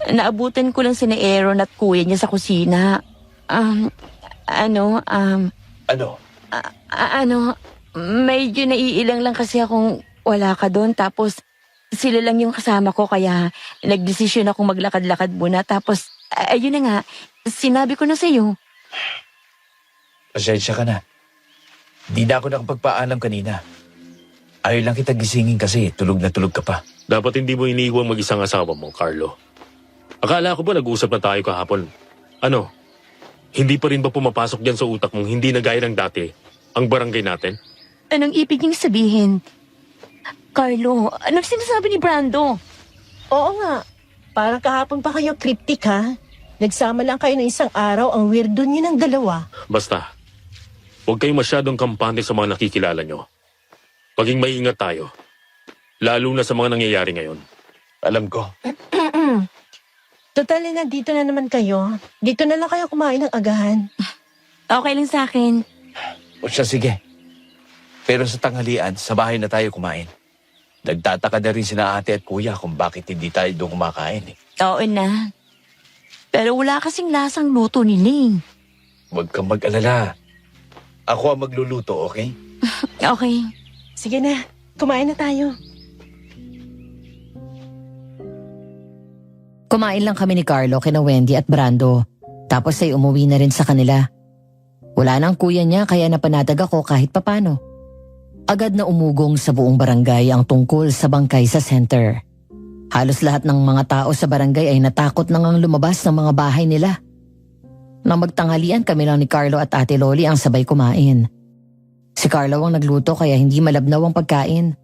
Speaker 2: Naabutan ko lang sina Aaron at kuya niya sa kusina.
Speaker 3: Ano?
Speaker 2: Medyo naiilang lang kasi akong wala ka doon. Tapos sila lang yung kasama ko kaya nagdesisyon akong maglakad-lakad muna. Tapos ayun na nga, sinabi ko na sa'yo.
Speaker 3: Pasensya ka na. Di na ako nakapagpaalam kanina. Ayaw lang kita gisingin kasi tulog na tulog ka pa.
Speaker 7: Dapat hindi mo iniiwang mag-isang asawa mo, Carlo. Akala ko ba nag-uusap na tayo kahapon? Ano? Hindi pa rin ba pumapasok dyan sa utak mong hindi na gaya ng dati ang barangay natin?
Speaker 2: Anong ibig niyong sabihin? Carlo, anong sinasabi ni Brando?
Speaker 9: Oo nga, parang kahapon pa kayo cryptic ha. Nagsama lang kayo ng isang araw, ang weirdo niyo ng dalawa.
Speaker 7: Basta, huwag kayong masyadong kampante sa mga nakikilala nyo. Maging maingat tayo. Lalo na sa mga nangyayari ngayon.
Speaker 3: Alam ko.
Speaker 9: Total na nandito na naman kayo. Dito na lang kayo kumain ng agahan.
Speaker 2: Okay lang sa akin.
Speaker 3: O siya, sige. Pero sa tanghalian, sa bahay na tayo kumain. Nagtataka na rin sina ate at kuya kung bakit hindi tayo doon kumakain.
Speaker 2: Oo na. Pero wala kasing lasang luto ni Ling.
Speaker 3: Huwag kang mag-alala. Ako ang magluluto, okay?
Speaker 2: Okay.
Speaker 9: Sige na, kumain na tayo.
Speaker 6: Kumain lang kami ni Carlo, kina Wendy at Brando. Tapos ay umuwi na rin sa kanila. Wala nang kuya niya kaya napanatag ako kahit papano. Agad na umugong sa buong barangay ang tungkol sa bangkay sa center. Halos lahat ng mga tao sa barangay ay natakot nang lumabas ng mga bahay nila. Nang magtanghalian kami lang ni Carlo at Ate Loli ang sabay kumain. Si Carlo ang nagluto kaya hindi malabnaw ang pagkain.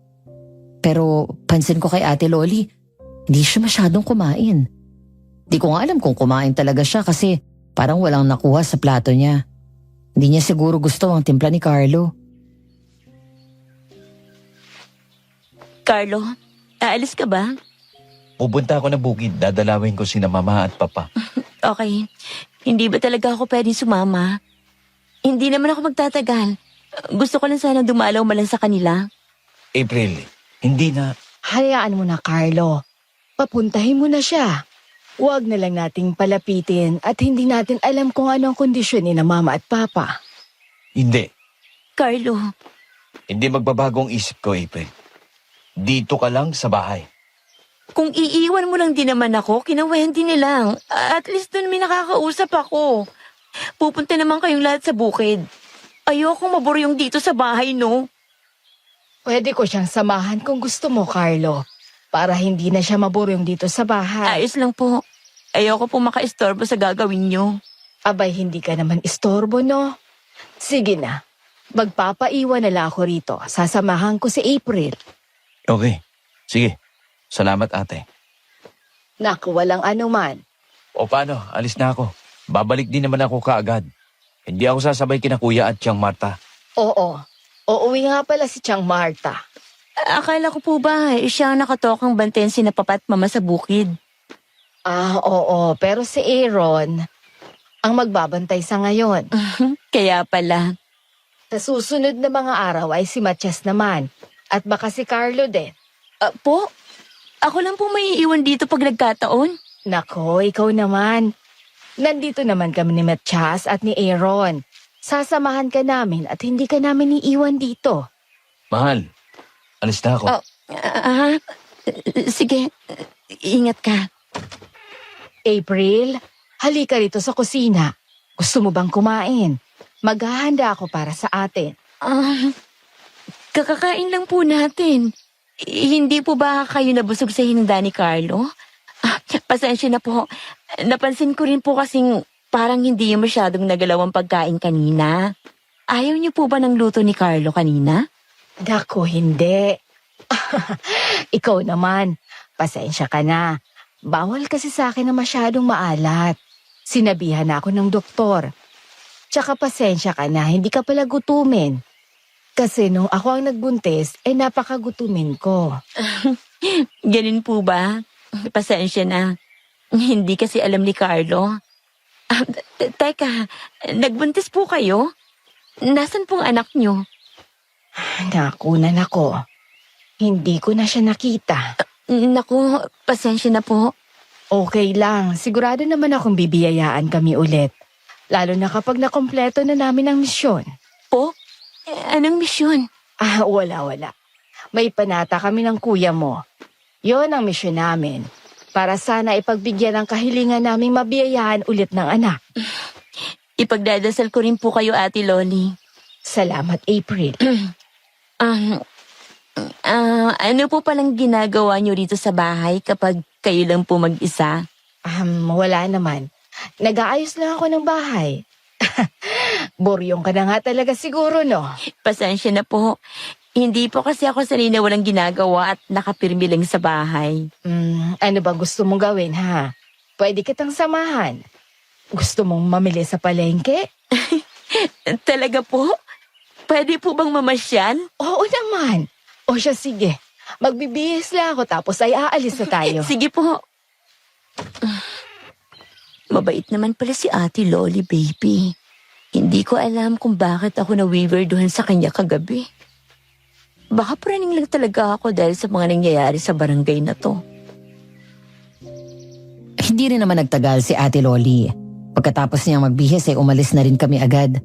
Speaker 6: Pero pansin ko kay Ate Loli, hindi siya masyadong kumain. Di ko nga alam kung kumain talaga siya kasi parang walang nakuha sa plato niya. Hindi niya siguro gusto ang timpla ni Carlo.
Speaker 2: Carlo, aalis ka ba?
Speaker 1: Pupunta ako ng bukid, dadalawin ko sina mama at papa.
Speaker 2: Okay. Hindi ba talaga ako pwedeng sumama? Hindi naman ako magtatagal. Gusto ko lang sana dumalaw malang sa kanila.
Speaker 1: April, hindi na.
Speaker 4: Hayaan mo na, Carlo. Papuntahin mo na siya. Huwag na lang nating palapitin at hindi natin alam kung ano ang kondisyon ni na mama at papa.
Speaker 1: Hindi.
Speaker 2: Carlo,
Speaker 1: Hindi magbabagong isip ko, April. Dito ka lang sa bahay.
Speaker 2: kung iiwan mo lang din naman ako, kina Wendy nilang. At least dun may nakakausap ako. Pupunta naman kayong lahat sa bukid. Ayokong maburyong dito sa bahay, no?
Speaker 4: Pwede ko siyang samahan kung gusto mo, Carlo. Para hindi na siya maburyong dito sa bahay.
Speaker 2: Ayos lang po. Ayoko po makaistorbo sa gagawin nyo.
Speaker 4: Abay, hindi ka naman istorbo, no? Sige na. Magpapaiwan na lang ako rito. Sasamahan ko si April.
Speaker 1: Okay. Sige. Salamat, ate.
Speaker 4: Naku, walang anuman.
Speaker 1: O paano? Alis na ako. Babalik din naman ako kaagad. Hindi ako sasabay kina Kuya at Tiyang Marta.
Speaker 4: Oo. Uuwi nga pala si Chang Marta.
Speaker 2: Akala ko po ba, siya ang nakatokang bantayan si Papa at Mama sa bukid.
Speaker 4: Ah, oo. Pero si Aaron ang magbabantay sa ngayon.
Speaker 2: Kaya pala.
Speaker 4: Sa susunod na mga araw ay si Matias naman. At baka si Carlo din.
Speaker 2: Po? Ako lang po may iiwan dito pag nagkataon.
Speaker 4: Nako, ikaw naman. Nandito naman kami ni Matias at ni Aaron. Sasamahan ka namin at hindi ka namin iiwan dito.
Speaker 1: Mahal, alis na ako.
Speaker 2: Sige, ingat ka.
Speaker 4: April, halika rito sa kusina. Gusto mo bang kumain? Maghahanda ako para sa atin.
Speaker 2: Kakakain lang po natin. Hindi po ba kayo nabusog sa hinanda ni Carlo? Pasensya na po. Napansin ko rin po kasing parang hindi yung masyadong nagalaw ang pagkain kanina. Ayaw niyo po ba ng luto ni Carlo kanina?
Speaker 4: Dako, hindi. Ikaw naman, pasensya ka na. Bawal kasi sa akin na masyadong maalat. Sinabihan na ako ng doktor. Tsaka pasensya ka na, hindi ka pala gutumin. Kasi nung ako ang nagbuntis, napakagutumin ko.
Speaker 2: Ganun po ba? Pasensya na. Hindi kasi alam ni Carlo. Teka, nagbuntis po kayo? Nasaan pong anak niyo?
Speaker 4: Nakunan ako. Hindi ko na siya nakita.
Speaker 2: Naku, pasensya na po.
Speaker 4: Okay lang, sigurado naman akong bibiyayaan kami ulit. Lalo na kapag nakompleto na namin ang misyon.
Speaker 2: Po? Anong misyon?
Speaker 4: Wala. May panata kami ng kuya mo. Yon ang misyon namin. Para sana ipagbigyan ang kahilingan naming mabiyayaan ulit ng anak.
Speaker 2: Ipagdadasal ko rin po kayo, Ate Loli.
Speaker 4: Salamat, April.
Speaker 2: Ano po palang ginagawa niyo rito sa bahay kapag kayo lang po mag-isa?
Speaker 4: Wala naman. Nag-aayos lang ako ng bahay. Buryong ka na nga talaga siguro, no?
Speaker 2: Pasensya na po. Hindi po kasi ako sanay na walang ginagawa at nakapirmi lang sa bahay.
Speaker 4: Ano ba gusto mong gawin, ha? Pwede kitang samahan. Gusto mong mamili sa palengke?
Speaker 2: Talaga po? Pwede po bang mamasyal?
Speaker 4: Oo naman. O siya, sige. Magbibihis lang ako tapos ay aalis na tayo.
Speaker 2: Sige po. Mabait naman pala si Ate Loli, baby. Hindi ko alam kung bakit ako nawiwerduhan sa kanya kagabi. Baka praning lang talaga ako dahil sa mga nangyayari sa barangay na to.
Speaker 6: Hindi rin naman nagtagal si Ate Loli. Pagkatapos niyang magbihis ay umalis na rin kami agad.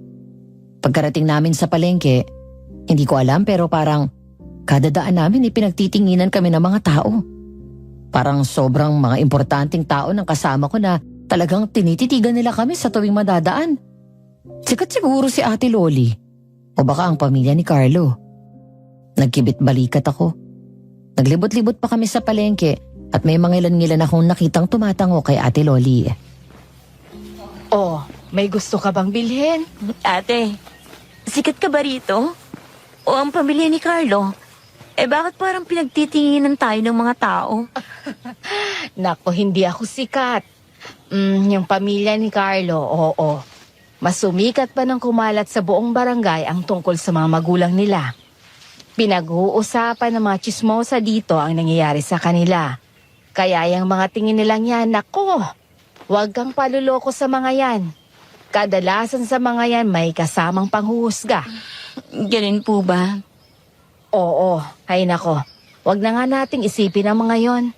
Speaker 6: Pagkarating namin sa palengke, hindi ko alam pero parang kada daan namin ipinagtitinginan kami ng mga tao. Parang sobrang mga importanteng tao ng kasama ko na talagang tinititigan nila kami sa tuwing madadaan. Sikat siguro si Ate Loli. O baka ang pamilya ni Carlo. Nagkibit balikat ako. Naglibot-libot pa kami sa palengke at may mga ilan-ngilan akong nakitang tumatango kay Ate Loli.
Speaker 4: Oh, may gusto ka bang bilhin?
Speaker 2: Ate, sikat ka ba rito? O ang pamilya ni Carlo? Bakit parang pinagtitinginan tayo ng mga tao?
Speaker 4: Nako, hindi ako sikat. Yung pamilya ni Carlo, oo. Mas sumikat pa ng kumalat sa buong barangay ang tungkol sa mga magulang nila. Pinag-uusapan ng mga chismosa dito ang nangyayari sa kanila. Kaya yung mga tingin nilang yan, nako, huwag kang paluloko sa mga yan. Kadalasan sa mga yan may kasamang panghuhusga.
Speaker 2: Ganun po ba?
Speaker 4: Oo, ay nako, huwag na nga nating isipin ang mga yon.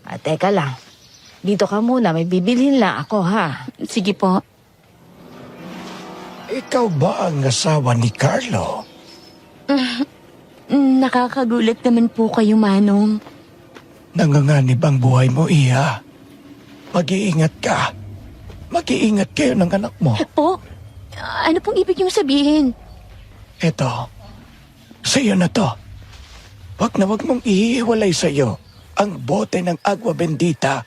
Speaker 4: At teka lang, dito ka muna, may bibilhin lang ako ha.
Speaker 2: Sige po.
Speaker 10: Ikaw ba ang asawa ni Carlo?
Speaker 2: Nakakagulat naman po kayo, Manong.
Speaker 10: Nanganganib ang buhay mo, Iha. Mag-iingat ka. Mag-iingat kayo ng anak mo.
Speaker 2: Po? Ano pong ibig niyong sabihin?
Speaker 10: Eto, sa'yo na to. Wag na wag mong ihiwalay sa'yo ang bote ng agwa bendita.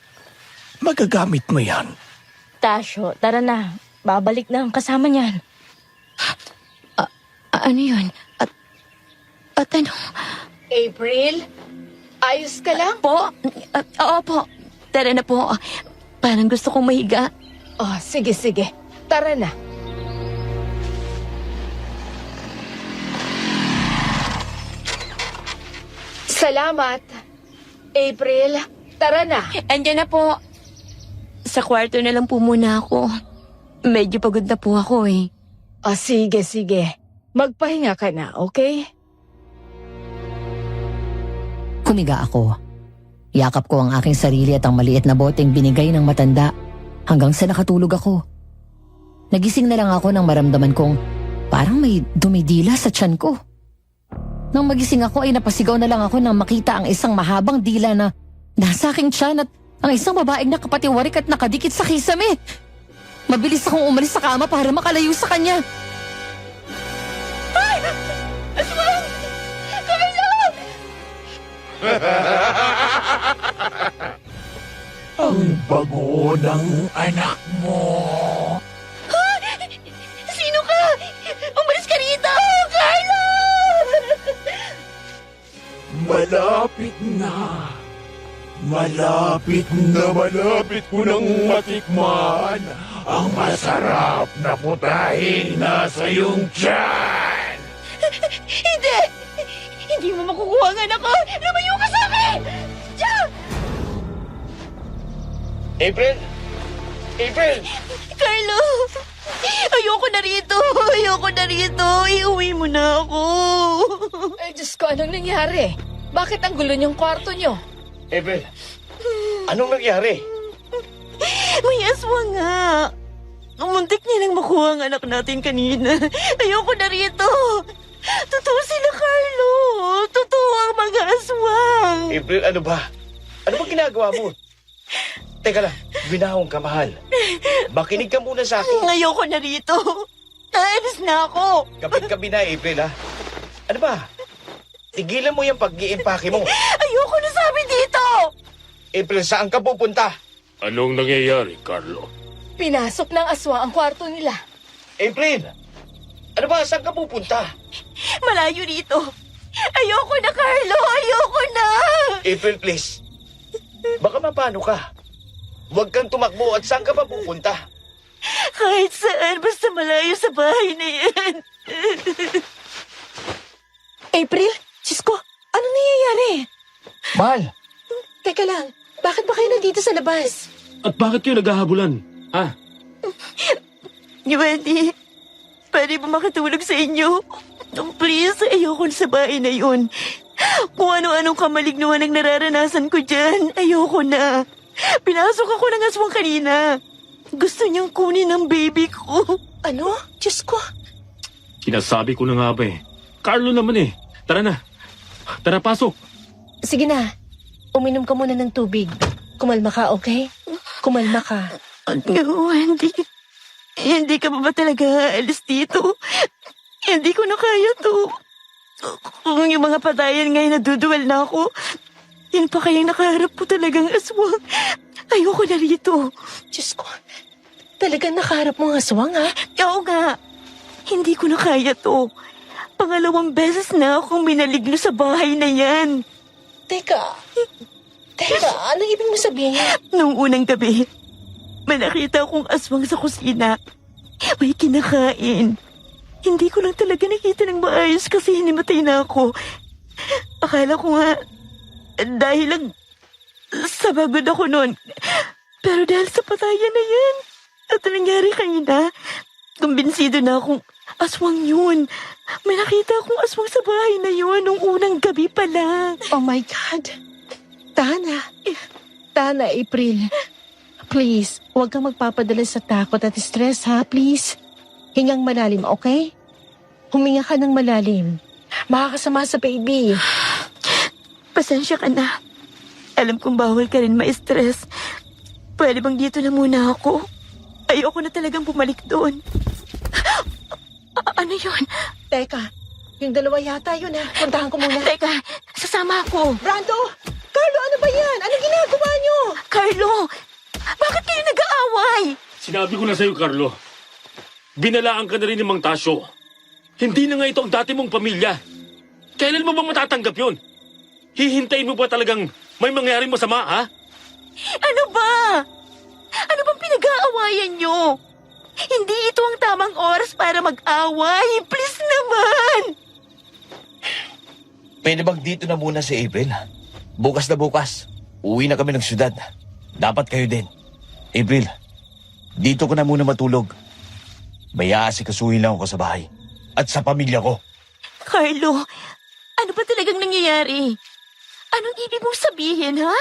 Speaker 10: Magagamit mo yan.
Speaker 8: Tasyo, tara na. Babalik na ang kasama niyan.
Speaker 2: Ano yun? At ano?
Speaker 4: April, ayos ka lang?
Speaker 2: Po? Oo po. Tara na po. Parang gusto kong mahiga.
Speaker 4: Oh, sige. Tara na. Salamat. April, tara na.
Speaker 2: Andiyan na po. Sa kwarto na lang po muna ako. Medyo pagod na po ako eh.
Speaker 4: Oh, sige. Magpahinga ka na, okay?
Speaker 6: Humiga ako. Yakap ko ang aking sarili at ang maliit na boteng binigay ng matanda hanggang sa nakatulog ako. Nagising na lang ako nang maramdaman kong parang may dumidila sa tiyan ko. Nang magising ako ay napasigaw na lang ako nang makita ang isang mahabang dila na nasa aking tiyan at ang isang babaeng nakapatiwarik at nakadikit sa kisame. Mabilis akong umalis sa kama para makalayo sa kanya.
Speaker 10: Ang bago ng anak mo.
Speaker 2: Sino ka? Umalis ka rito! Carlo!
Speaker 10: Malapit na. Malapit ko nang matikman ang masarap na putahing nasa iyong tiyan.
Speaker 2: Hindi! Hindi mo makukuha ang anak ko! Lumayo ka sa akin! Diyan!
Speaker 3: April!
Speaker 2: Carlo! Ayoko na rito! Iuwi mo na ako!
Speaker 4: Ay, Diyos ko, anong nangyari? Bakit ang gulo niyong kwarto niyo?
Speaker 3: April! Anong nangyari?
Speaker 2: May aswang nga! Muntik niya lang makuha ang anak natin kanina. Ayoko na rito! Totoo sila, Carlo! Totoo ang mga aswang!
Speaker 3: April, ano ba? Ano ba ginagawa mo? Teka lang, binahong ka, mahal. Makinig ka muna sa akin.
Speaker 2: Ayoko na rito! Naalis na ako!
Speaker 3: Gabi na, April, ha? Ano ba? Tigilan mo yung pag-iimpake mo.
Speaker 2: Ayoko na sabi dito!
Speaker 3: April, saan ka pupunta?
Speaker 7: Anong nangyayari, Carlo?
Speaker 4: Pinasok ng aswang ang kwarto nila.
Speaker 3: April! Ano ba? Saan ka pupunta?
Speaker 2: Malayo rito! Ayoko na, Carlo! Ayoko na!
Speaker 3: April, please. Baka mapano ka. Huwag kang tumakbo at saan ka pa pupunta?
Speaker 2: Kahit saan, basta malayo sa bahay na yan.
Speaker 9: April? Diyos ko, ano nangyayari?
Speaker 3: Mahal!
Speaker 9: Teka lang, bakit ba kayo nandito sa labas?
Speaker 7: At bakit kayo naghahabulan? Ah,
Speaker 2: Wendy, pwede ba makatulog sa inyo? Please, ayoko na sa bahay na yun. Kung ano-anong kamalignuhan ang nararanasan ko dyan, ayoko na. Pinasok ako ng aswang kanina. Gusto niyang kunin ang baby ko.
Speaker 9: Ano? Diyos ko.
Speaker 7: sinasabi ko na nga ba eh. Carlo naman eh. Tara na. Tara, pasok.
Speaker 9: Sige na. Uminom ka muna ng tubig. Kumalma ka, okay? Kumalma ka.
Speaker 2: No, hindi ka ba talaga alis dito? Hindi ko na kaya to. Kung yung mga patayan ngayon naduduwal na ako, yan pa kayang nakaharap ko talagang aswang. Ayoko na rito.
Speaker 9: Diyos ko, talagang nakaharap mo ang aswang, ha?
Speaker 2: Oo nga, hindi ko na kaya to. Pangalawang beses na akong minaligno sa bahay na yan.
Speaker 9: Teka, anong ibig mo sabihin?
Speaker 2: Nung unang gabi, may nakita akong aswang sa kusina. May kinakain. Hindi ko lang talaga nakita ng maayos kasi hinimatay na ako. Akala ko nga, dahil lang sa bagod ako noon. Pero dahil sa patayan na yan, at ang nangyari kanina, kumbinsido na akong aswang yun. May nakita akong aswang sa bahay na yun nung unang gabi pa lang.
Speaker 9: Oh my God. Tana, April. Please, huwag kang magpapadala sa takot at stress, ha? Please. Hingang malalim, okay? Huminga ka ng malalim. Makakasama sa baby.
Speaker 2: Pasensya ka na. Alam kong bawal ka rin ma-stress. Pwede bang dito na muna ako? Ayoko na talagang bumalik doon. Ano yun?
Speaker 9: Teka, yung dalawa yata yun, ha? Puntahan ko muna.
Speaker 2: Teka, sasama ako.
Speaker 9: Brando! Carlo, ano ba yan? Anong ginagawa niyo?
Speaker 2: Carlo, bakit kayo nag-aaway?
Speaker 7: Sinabi ko na sa'yo, Carlo. Binalaan ka na rin ni Mang Tasyo. Hindi na nga ito ang dati mong pamilya. Kailan mo bang matatanggap yun? Hihintayin mo ba talagang may mangyaring masama, ha?
Speaker 2: Ano ba? Ano bang pinag-aawayan nyo? Hindi ito ang tamang oras para mag-away. Please naman!
Speaker 1: Pwede bang dito na muna si April? Bukas na bukas. Uwi na kami ng syudad. Dapat kayo din. April, dito ko na muna matulog. May aasikasuhin lang ako sa bahay. At sa pamilya ko.
Speaker 2: Carlo, ano ba talagang nangyayari? Anong ibig mong sabihin, ha?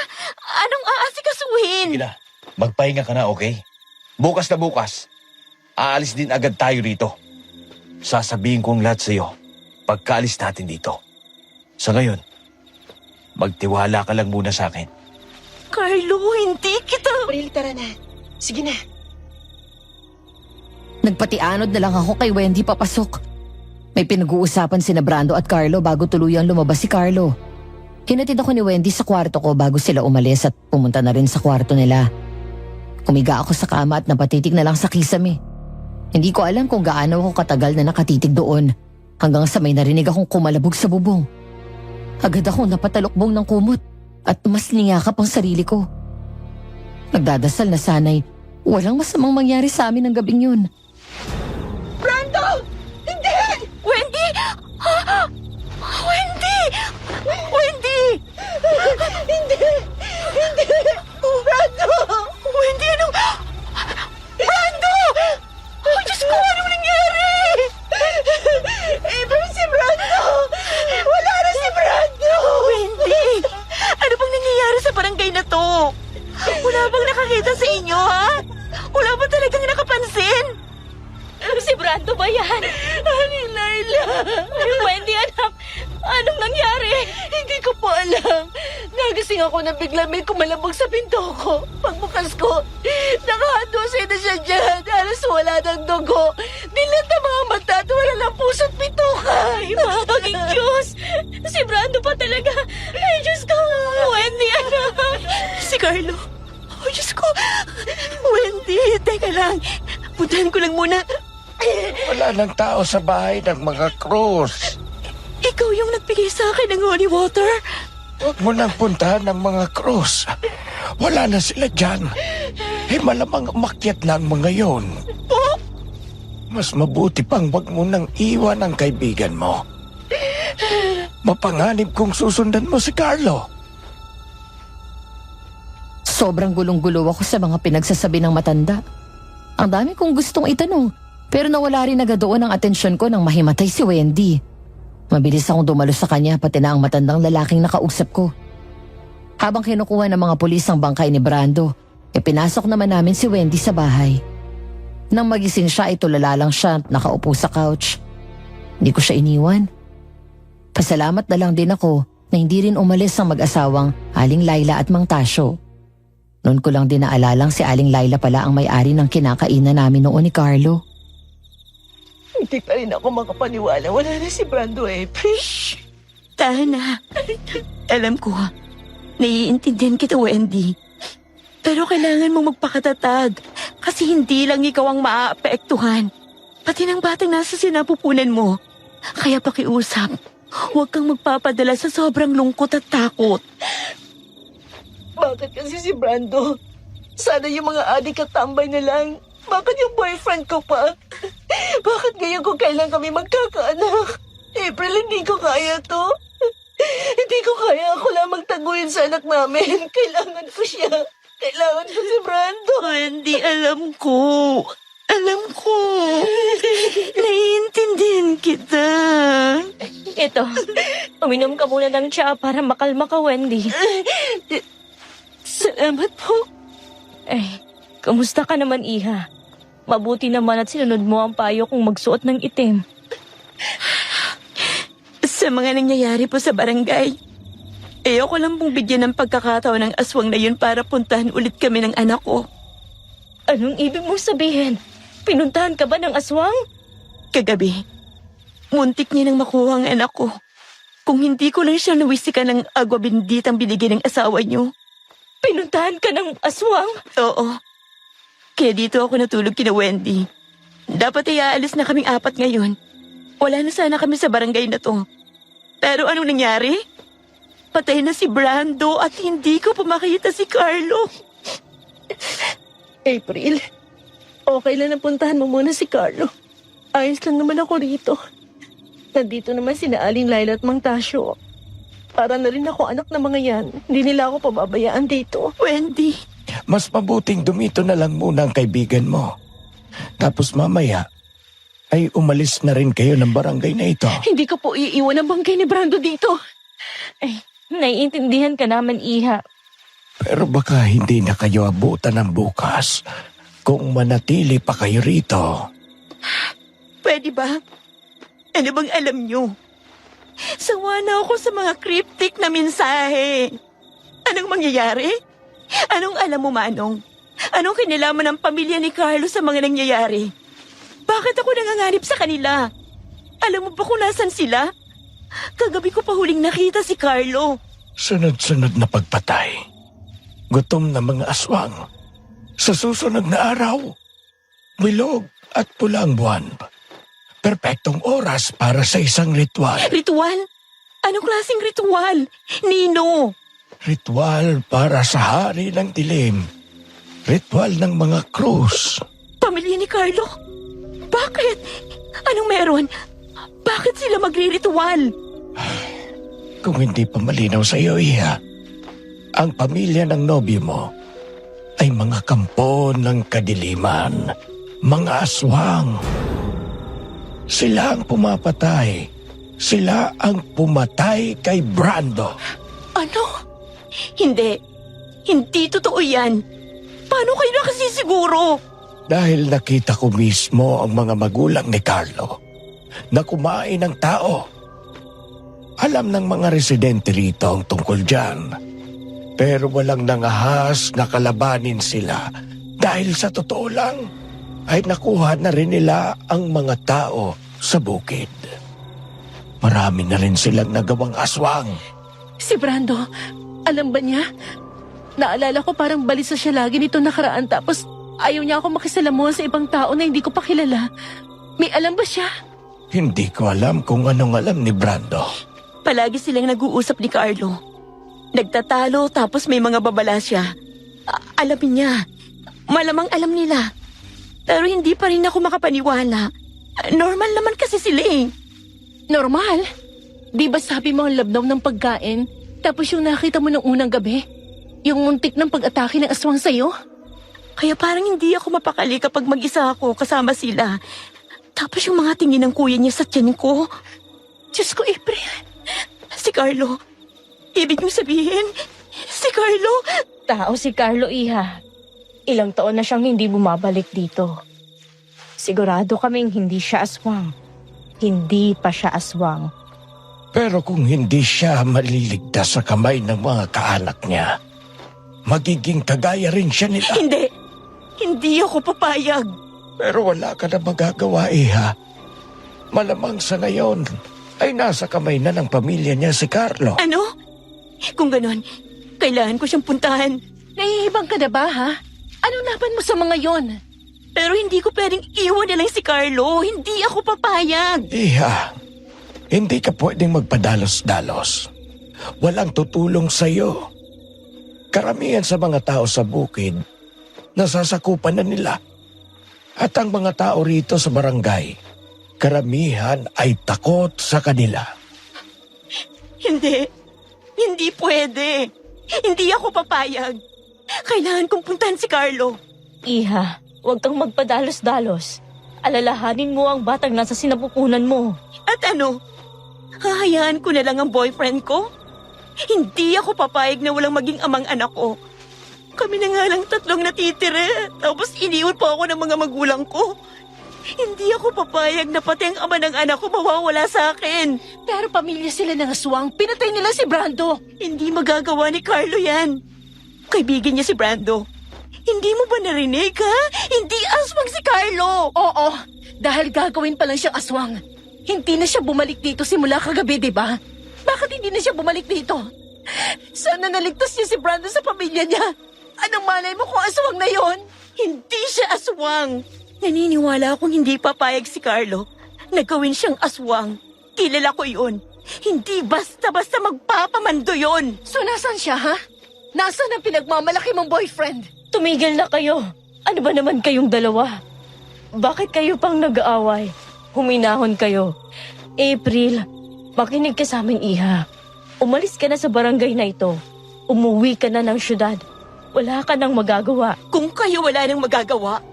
Speaker 2: Anong aasikasuhin?
Speaker 1: Sige na, magpahinga ka na, okay? Bukas na bukas, aalis din agad tayo rito. Sasabihin ko ang lahat sa'yo pagkaalis natin dito. Sa ngayon, magtiwala ka lang muna sa akin.
Speaker 2: Carlo, hindi kita...
Speaker 9: April, tara na. Sige na.
Speaker 6: Nagpatianod na lang ako kay Wendy papasok. May pinag-uusapan sina Brando at Carlo bago tuluyang lumabas si Carlo. Hinatid ako ni Wendy sa kwarto ko bago sila umalis at pumunta na rin sa kwarto nila. Kumiga ako sa kama at napatitig na lang sa kisame. Hindi ko alam kung gaano ako katagal na nakatitig doon hanggang sa may narinig akong kumalabog sa bubong. Agad akong napatalokbong ng kumot at mas niyakap ang sarili ko. Nagdadasal na sana'y walang masamang mangyari sa amin ng gabing yun.
Speaker 2: Brando! Hindi! Wendy! Wendy! Wendy! Hindi! Brando! Wendy, anong... Brando! Oh, Diyos ko, anong nangyari? April, si Brando! Wala na si Brando! Wendy! Ano bang nangyayari sa barangay na to? Wala bang nakakita sa inyo, ha? Wala ba talagang nakapansin?
Speaker 8: Si Brando ba yan?
Speaker 2: Ani Laila!
Speaker 8: Wendy, anak, anong nangyari?
Speaker 2: Hindi ko po alam. Nagising ako na bigla may kumalabog sa pinto ko. Pagbukas ko, nakahadosay na siya dyan. Halos wala ng dugo. Dilat na mga mata at wala ng puso't bituka.
Speaker 8: Ay, mapaging Diyos! Si Brando pa talaga! Ay, Diyos ko! Wendy, anak!
Speaker 2: Si Carlo. Oh, Diyos ko. Wendy, teka lang. Puntahan ko lang muna.
Speaker 10: Wala ng tao sa bahay ng mga krus.
Speaker 2: Ikaw yung nagbigay sa akin ng holy water?
Speaker 10: Huwag mo nang puntahan ng mga krus. Wala na sila dyan. Malamang umakyat na ang mga yon. Mas mabuti pang wag mo nang iwan ang kaibigan mo. Mapanganib kung susundan mo si Carlo.
Speaker 6: Sobrang gulong-gulo ako sa mga pinagsasabi ng matanda. Ang dami kong gustong itanong, pero nawala rin agad doon ang atensyon ko nang mahimatay si Wendy. Mabilis akong dumalo sa kanya pati na ang matandang lalaking nakausap ko. Habang kinukuha ng mga pulis ang bangkay ni Brando, pinasok naman namin si Wendy sa bahay. Nang magising siya, tulala lang siya at nakaupo sa couch. Hindi ko siya iniwan. Pasalamat na lang din ako na hindi rin umalis ang mag-asawang Aling Laila at Mang Tasyo. Noon ko lang din naalalang si Aling Laila pala ang may-ari ng kinakainan namin noon ni Carlo.
Speaker 2: Hindi pa rin ako makapaniwala. Wala na si Brando, April. Tahan na. Alam ko, naiintindihan kita, Wendy. Pero kailangan mong magpakatatag. Kasi hindi lang ikaw ang maaapektuhan. Pati ng batang nasa sinapupunan mo. Kaya pakiusap, huwag kang magpapadala sa sobrang lungkot at takot. Bakit kasi si Brando? Sana yung mga adik at tambay na lang. Bakit yung boyfriend ko pa? Bakit ngayon kung kailan kami magkakaanak? April, hindi ko kaya to. Hindi ko kaya ako lamang taguin sa anak namin. Kailangan ko siya. Kailangan ko si Brando. Hindi, alam ko. Alam ko. Naiintindihan kita.
Speaker 8: Ito, uminom ka muna ng tsaa para makalma ka, Wendy.
Speaker 2: Salamat po.
Speaker 8: Kamusta ka naman, Iha? Mabuti naman at sinunod mo ang payo kong magsuot ng itim.
Speaker 2: Sa mga nangyayari po sa barangay, ayoko lang pong bigyan ng pagkakataon ng aswang na yun para puntahan ulit kami ng anak ko.
Speaker 8: Anong ibig mong sabihin? Pinuntahan ka ba ng aswang?
Speaker 2: Kagabi, muntik niya nang makuha ang anak ko. Kung hindi ko lang siya nawisikan ng agwa benditang binigay ng asawa niyo.
Speaker 8: Pinuntahan ka ng aswang?
Speaker 2: Oo. Kaya dito ako natulog kina Wendy. Dapat ay aalis na kaming 4 ngayon. Wala na sana kami sa barangay na to. Pero anong nangyari? Patay na si Brando at hindi ko pa makita si Carlo.
Speaker 9: April, okay lang napuntahan mo muna si Carlo. Ayos lang naman ako rito. Nandito naman sina Aling Laila at Mang Tasyo. Para na rin ako anak ng mga yan. Hindi nila ako pababayaan dito.
Speaker 2: Wendy,
Speaker 10: Mas mabuting dumito na lang muna ang kaibigan mo. Tapos mamaya, ay umalis na rin kayo ng barangay na ito.
Speaker 9: Hindi ko po iiwan ang bangkay ni Brando dito.
Speaker 8: Naiintindihan ka naman, Iha.
Speaker 10: Pero baka hindi na kayo abutan ng bukas kung manatili pa kayo rito.
Speaker 2: pwede ba? Ano bang alam nyo? Sawa na ako sa mga cryptic na mensahe. Anong mangyayari? Anong alam mo, Manong? Anong kinalaman ng pamilya ni Carlo sa mga nangyayari? Bakit ako nanganganib sa kanila? Alam mo ba kung nasan sila? Kagabi ko pa huling nakita si Carlo.
Speaker 10: Sunod-sunod na pagpatay. Gutom na mga aswang. Sa susunod na araw, bilog at pulang buwan. Perpektong oras para sa isang ritual.
Speaker 2: Ritual? Anong klaseng ritual? Nino?
Speaker 10: Ritual para sa hari ng dilim. Ritual ng mga krus.
Speaker 2: Pamilya ni Carlo? Bakit? Anong meron? Bakit sila magre-ritual?
Speaker 10: Kung hindi pa malinaw sa iyo, Iha, ang pamilya ng nobyo mo ay mga kampo ng kadiliman, mga aswang. Sila ang pumapatay. Sila ang pumatay kay Brando.
Speaker 2: Ano? Hindi. Hindi totoo yan. Paano kayo nakasisiguro?
Speaker 10: Dahil nakita ko mismo ang mga magulang ni Carlo na kumain ng tao. Alam ng mga residente rito ang tungkol dyan. Pero walang nangahas na kalabanin sila dahil sa totoo lang ay nakuha na rin nila ang mga tao sa bukid. Marami na rin silang nagawang aswang.
Speaker 9: Si Brando, alam ba niya? Naalala ko parang balisa siya lagi nito nakaraan tapos ayaw niya ako makisalamuha sa ibang tao na hindi ko pa kilala. May alam ba siya?
Speaker 10: Hindi ko alam kung anong alam ni Brando.
Speaker 2: Palagi silang nag-uusap ni Carlo. Nagtatalo tapos may mga babala siya. Alamin niya. Malamang alam nila. Pero hindi pa rin ako makapaniwala. Normal naman kasi sila eh.
Speaker 9: Normal? Di ba sabi mo ang labnaw ng pagkain tapos yung nakita mo ng unang gabi? Yung muntik ng pag-atake ng aswang sa'yo?
Speaker 2: Kaya parang hindi ako mapakali kapag mag-isa ako kasama sila. Tapos yung mga tingin ng kuya niya sa tiyan ko. Diyos ko, April. Si Carlo. Ibig mong sabihin, si Carlo.
Speaker 8: Tao si Carlo, Iha. Ilang taon na siyang hindi bumabalik dito. Sigurado kaming hindi siya aswang. Hindi pa siya aswang.
Speaker 10: Pero kung hindi siya maliligtas sa kamay ng mga kaanak niya, magiging kagaya rin siya nila.
Speaker 2: Hindi. Hindi ako papayag.
Speaker 10: Pero wala ka na magagawa, Iha. Malamang sa ngayon ay nasa kamay na ng pamilya niya si Carlo.
Speaker 2: Ano? Kung ganon, kailangan ko siyang puntahan.
Speaker 9: Nahihibang ka na ba, ha? Anong laban mo sa mga yon?
Speaker 2: Pero hindi ko pwedeng iwan na lang si Carlo. Hindi ako papayag.
Speaker 10: Iha, hindi ka pwedeng magpadalos-dalos. Walang tutulong sa'yo. Karamihan sa mga tao sa bukid, nasasakupan na nila. At ang mga tao rito sa barangay, karamihan ay takot sa kanila.
Speaker 2: Hindi. Hindi pwede. Hindi ako papayag. Kailangan kong puntahan si Carlo.
Speaker 8: Iha, huwag kang magpadalos-dalos. Alalahanin mo ang batang nasa sinapupunan mo.
Speaker 2: At ano? Hahayaan ko na lang ang boyfriend ko? Hindi ako papayag na walang maging amang anak ko. Kami na nga lang 3 natitira. Tapos iniwan pa ako ng mga magulang ko. Hindi ako papayag na pati ang ama ng anak ko mawawala sa akin.
Speaker 9: Pero pamilya sila ng aswang. Pinatay nila si Brando.
Speaker 2: Hindi magagawa ni Carlo yan. Kaibigan niya si Brando. Hindi mo ba narinig, ha? Hindi aswang si Carlo.
Speaker 9: Oo, dahil gagawin pa lang siyang aswang. Hindi na siya bumalik dito simula kagabi, di ba? Bakit hindi na siya bumalik dito? Sana naligtas niya si Brando sa pamilya niya. Anong malay mo kung aswang na yon?
Speaker 2: Hindi siya aswang. Naniniwala akong hindi papayag si Carlo na gawin siyang aswang. Kilala ko yun. Hindi basta-basta magpapamando yun.
Speaker 9: So nasan siya, ha? Nasaan ang pinagmamalaki mong boyfriend?
Speaker 8: Tumigil na kayo. Ano ba naman kayong dalawa? Bakit kayo pang nag-aaway? Huminahon kayo. April, makinig ka sa amin, Iha. Umalis ka na sa barangay na ito. Umuwi ka na ng syudad. Wala ka nang magagawa.
Speaker 2: Kung kayo wala nang magagawa,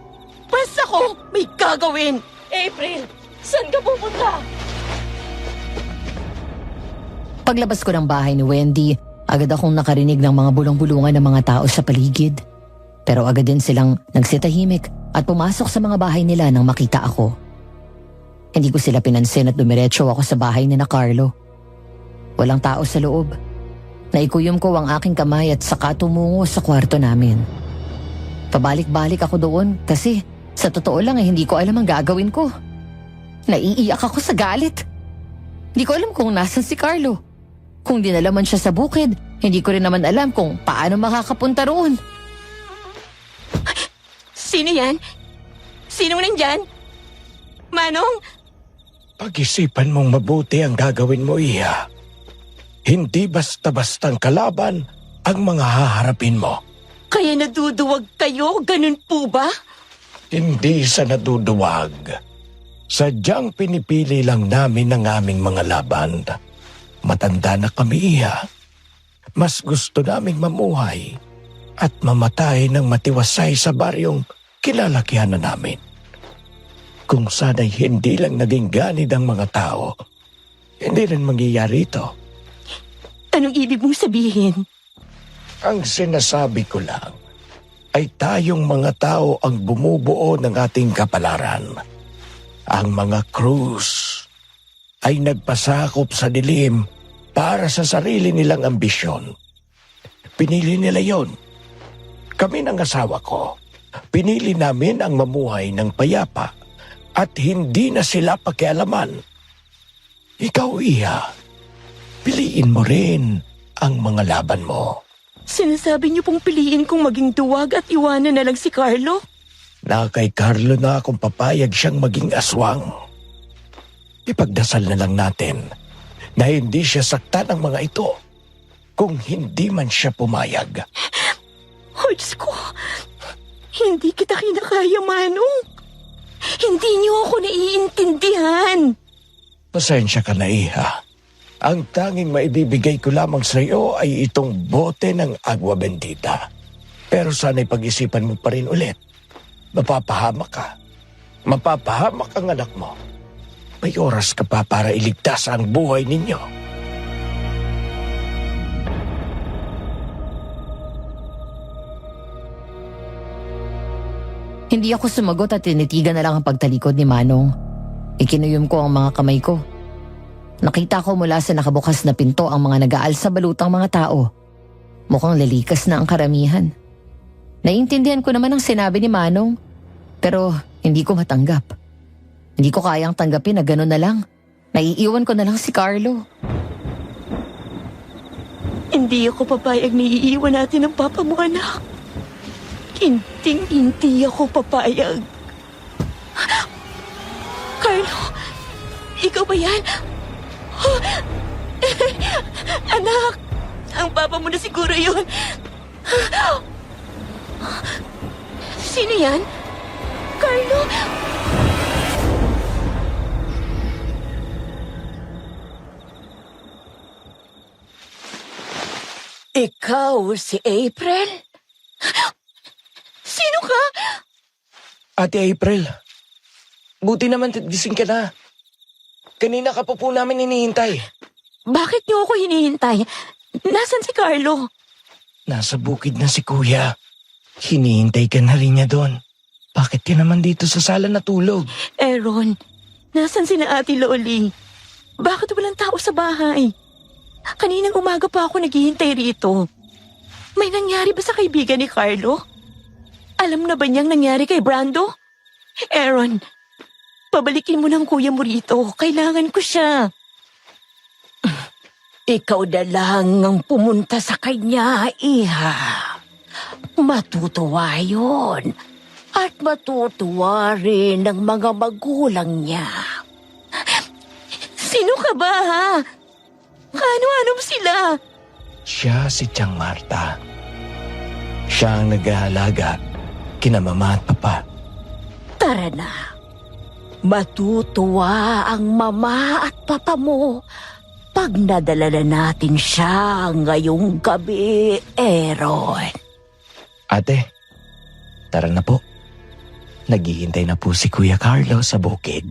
Speaker 2: basta ko may gagawin.
Speaker 8: April, saan ka pupunta?
Speaker 6: Paglabas ko ng bahay ni Wendy, agad akong nakarinig ng mga bulong-bulungan ng mga tao sa paligid. Pero agad din silang nagsitahimik at pumasok sa mga bahay nila nang makita ako. Hindi ko sila pinansin at dumiretso ako sa bahay ni na Carlo. Walang tao sa loob. Naikuyom ko ang aking kamay at saka tumungo sa kwarto namin. Pabalik-balik ako doon kasi sa totoo lang hindi ko alam ang gagawin ko. Naiiyak ako sa galit. Hindi ko alam kung nasan si Carlo. Kung dinala man siya sa bukid, hindi ko rin naman alam kung paano makakapunta roon.
Speaker 2: Sino yan? Sinong nandyan? Manong?
Speaker 10: Pag-isipan mong mabuti ang gagawin mo, Iha. Hindi basta-bastang kalaban ang mga haharapin mo.
Speaker 2: Kaya naduduwag kayo? Ganun po ba?
Speaker 10: Hindi sa naduduwag. Sadyang pinipili lang namin ang aming mga laban. Matanda na kami, Iha. Mas gusto naming mamuhay at mamatay ng matiwasay sa baryong kilalakihan na namin. Kung sana'y hindi lang naging ganid ang mga tao, hindi rin mangyayari ito.
Speaker 2: Anong ibig mong sabihin?
Speaker 10: Ang sinasabi ko lang ay tayong mga tao ang bumubuo ng ating kapalaran. Ang mga Cruz ay nagpasakop sa dilim para sa sarili nilang ambisyon. Pinili nila yon. Kami ng asawa ko, pinili namin ang mamuhay ng payapa at hindi na sila pakialaman. Ikaw, Iha, piliin mo rin ang mga laban mo.
Speaker 2: Sinasabi niyo pong piliin kong maging duwag at iwanan na lang si Carlo?
Speaker 10: Na kay Carlo na akong papayag siyang maging aswang. Ipagdasal na lang natin na hindi siya saktan ng mga ito kung hindi man siya pumayag.
Speaker 2: Oh, Diyos ko. Hindi kita kinakaya, Manong. Hindi niyo ako naiintindihan.
Speaker 10: Pasensya ka na, Iha. Ang tanging maibibigay ko lamang sa iyo ay itong bote ng agwa bendita. Pero sana'y pag-isipan mo pa rin ulit. Mapapahamak ka. Mapapahamak ang anak mo. May oras ka pa para iligtas ang buhay ninyo.
Speaker 6: Hindi ako sumagot at tinitigan na lang ang pagtalikod ni Manong. Ikinuyom ko ang mga kamay ko. Nakita ko mula sa nakabukas na pinto ang mga nag-aalsa balutang mga tao. Mukhang lalikas na ang karamihan. Naiintindihan ko naman ang sinabi ni Manong, pero hindi ko matanggap. Hindi ko kayang tanggapin na gano'n na lang. Naiiwan ko na lang si Carlo.
Speaker 2: Hindi ako papayag na iiwan natin ang papa mo, anak. Hindi ako papayag. Carlo, ikaw ba yan? Anak, ang papa mo na siguro yun. Sino yan? Carlo? Ikaw si April? Sino ka?
Speaker 3: Ate April, buti naman gising ka na. Kanina ka pa po namin hinihintay.
Speaker 2: Bakit niyo ako hinihintay? Nasaan si Carlo?
Speaker 3: Nasa bukid na si Kuya. Hinihintay ka na rin niya doon. Bakit ka naman dito sa sala natulog?
Speaker 2: Aaron, nasaan si na Ate Loli? Bakit walang tao sa bahay? Kaninang umaga pa ako naghihintay rito. May nangyari ba sa kaibigan ni Carlo? Alam na ba niyang nangyari kay Brando? Aaron, pabalikin mo ng kuya mo rito. Kailangan ko siya. Ikaw na lang ang pumunta sa kanya, Iha. Matutuwa yun. At matutuwa rin ang mga magulang niya. Sino ka ba, ha? Ano-ano sila?
Speaker 3: Siya si Tiang Marta. Siya ang nag-aalaga kina mama at papa.
Speaker 2: Tara na. Matutuwa ang mama at papa mo pag nadala na natin siya ngayong gabi, Aaron.
Speaker 3: Ate, tara na po. Naghihintay na po si Kuya Carlo sa bukid.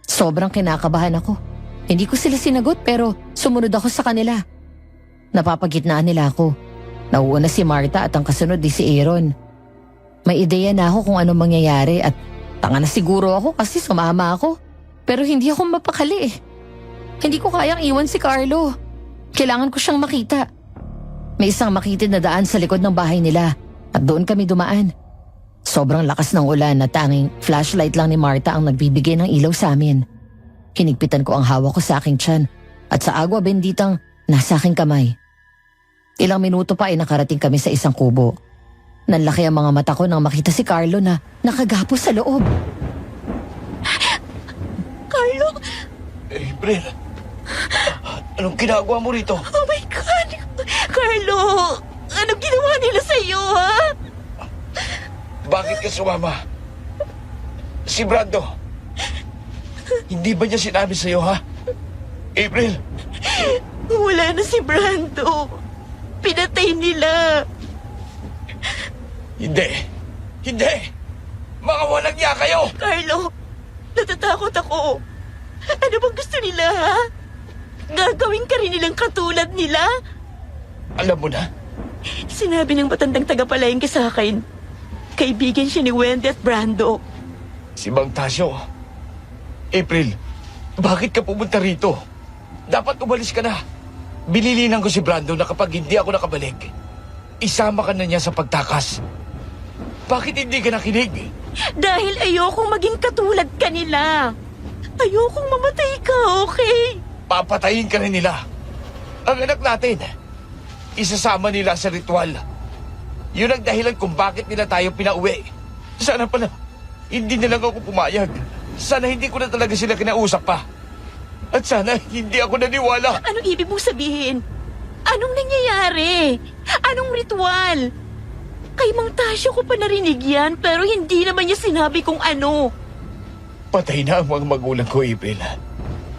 Speaker 6: Sobrang kinakabahan ako. Hindi ko sila sinagot pero sumunod ako sa kanila. Napapagitnaan nila ako. Nauuna si Marta at ang kasunod di si Aaron. May ideya na ako kung anong mangyayari at tanga na siguro ako kasi sumama ako. Pero hindi ako mapakali eh. Hindi ko kayang iwan si Carlo. Kailangan ko siyang makita. May isang makitid na daan sa likod ng bahay nila at doon kami dumaan. Sobrang lakas ng ulan na tanging flashlight lang ni Marta ang nagbibigay ng ilaw sa amin. Hinigpitan ko ang hawak ko sa aking tiyan at sa agwa benditang nasa aking kamay. Ilang minuto pa ay nakarating kami sa isang kubo. Nanlaki ang mga mata ko nang makita si Carlo na nakagapo sa loob.
Speaker 2: Carlo?
Speaker 3: April, anong ginagawa mo rito?
Speaker 2: Oh my God! Carlo! Anong ginawa nila sa iyo, ha?
Speaker 10: Bakit ka sumama? Si Brando. Hindi ba niya sinabi sa'yo, ha? April,
Speaker 2: Wala na si Brando. Pinatay nila.
Speaker 10: hindi. Hindi! Mga walang niya kayo!
Speaker 2: Carlo, natatakot ako. Ano bang gusto nila, ha? Gagawin ka rin nilang katulad nila?
Speaker 10: Alam mo na,
Speaker 2: Sinabi ng matandang tagapalengke sa akin, kaibigan siya ni Wendy at Brando.
Speaker 10: si Mang Tasyo. April, bakit ka pumunta rito? Dapat umalis ka na. Binilinan ko si Brando na kapag hindi ako nakabalik, isama ka na niya sa pagtakas. Bakit hindi ka nakinig?
Speaker 2: Dahil ayokong maging katulad kanila. Ayokong mamatay ka, okay?
Speaker 10: Papatayin ka rin nila. Ang anak natin, isasama nila sa ritual. Yun ang dahilan kung bakit nila tayo pinauwi. Sana pala, hindi na lang ako pumayag. Sana hindi ko na talaga sila kinausap pa. At sana hindi ako naniwala.
Speaker 2: Anong ibig mong sabihin? Anong nangyayari? Anong ritual? Kay Mang Tasyo ko pa narinig yan, pero hindi naman niya sinabi kung ano.
Speaker 10: Patay na ang mga magulang ko, April.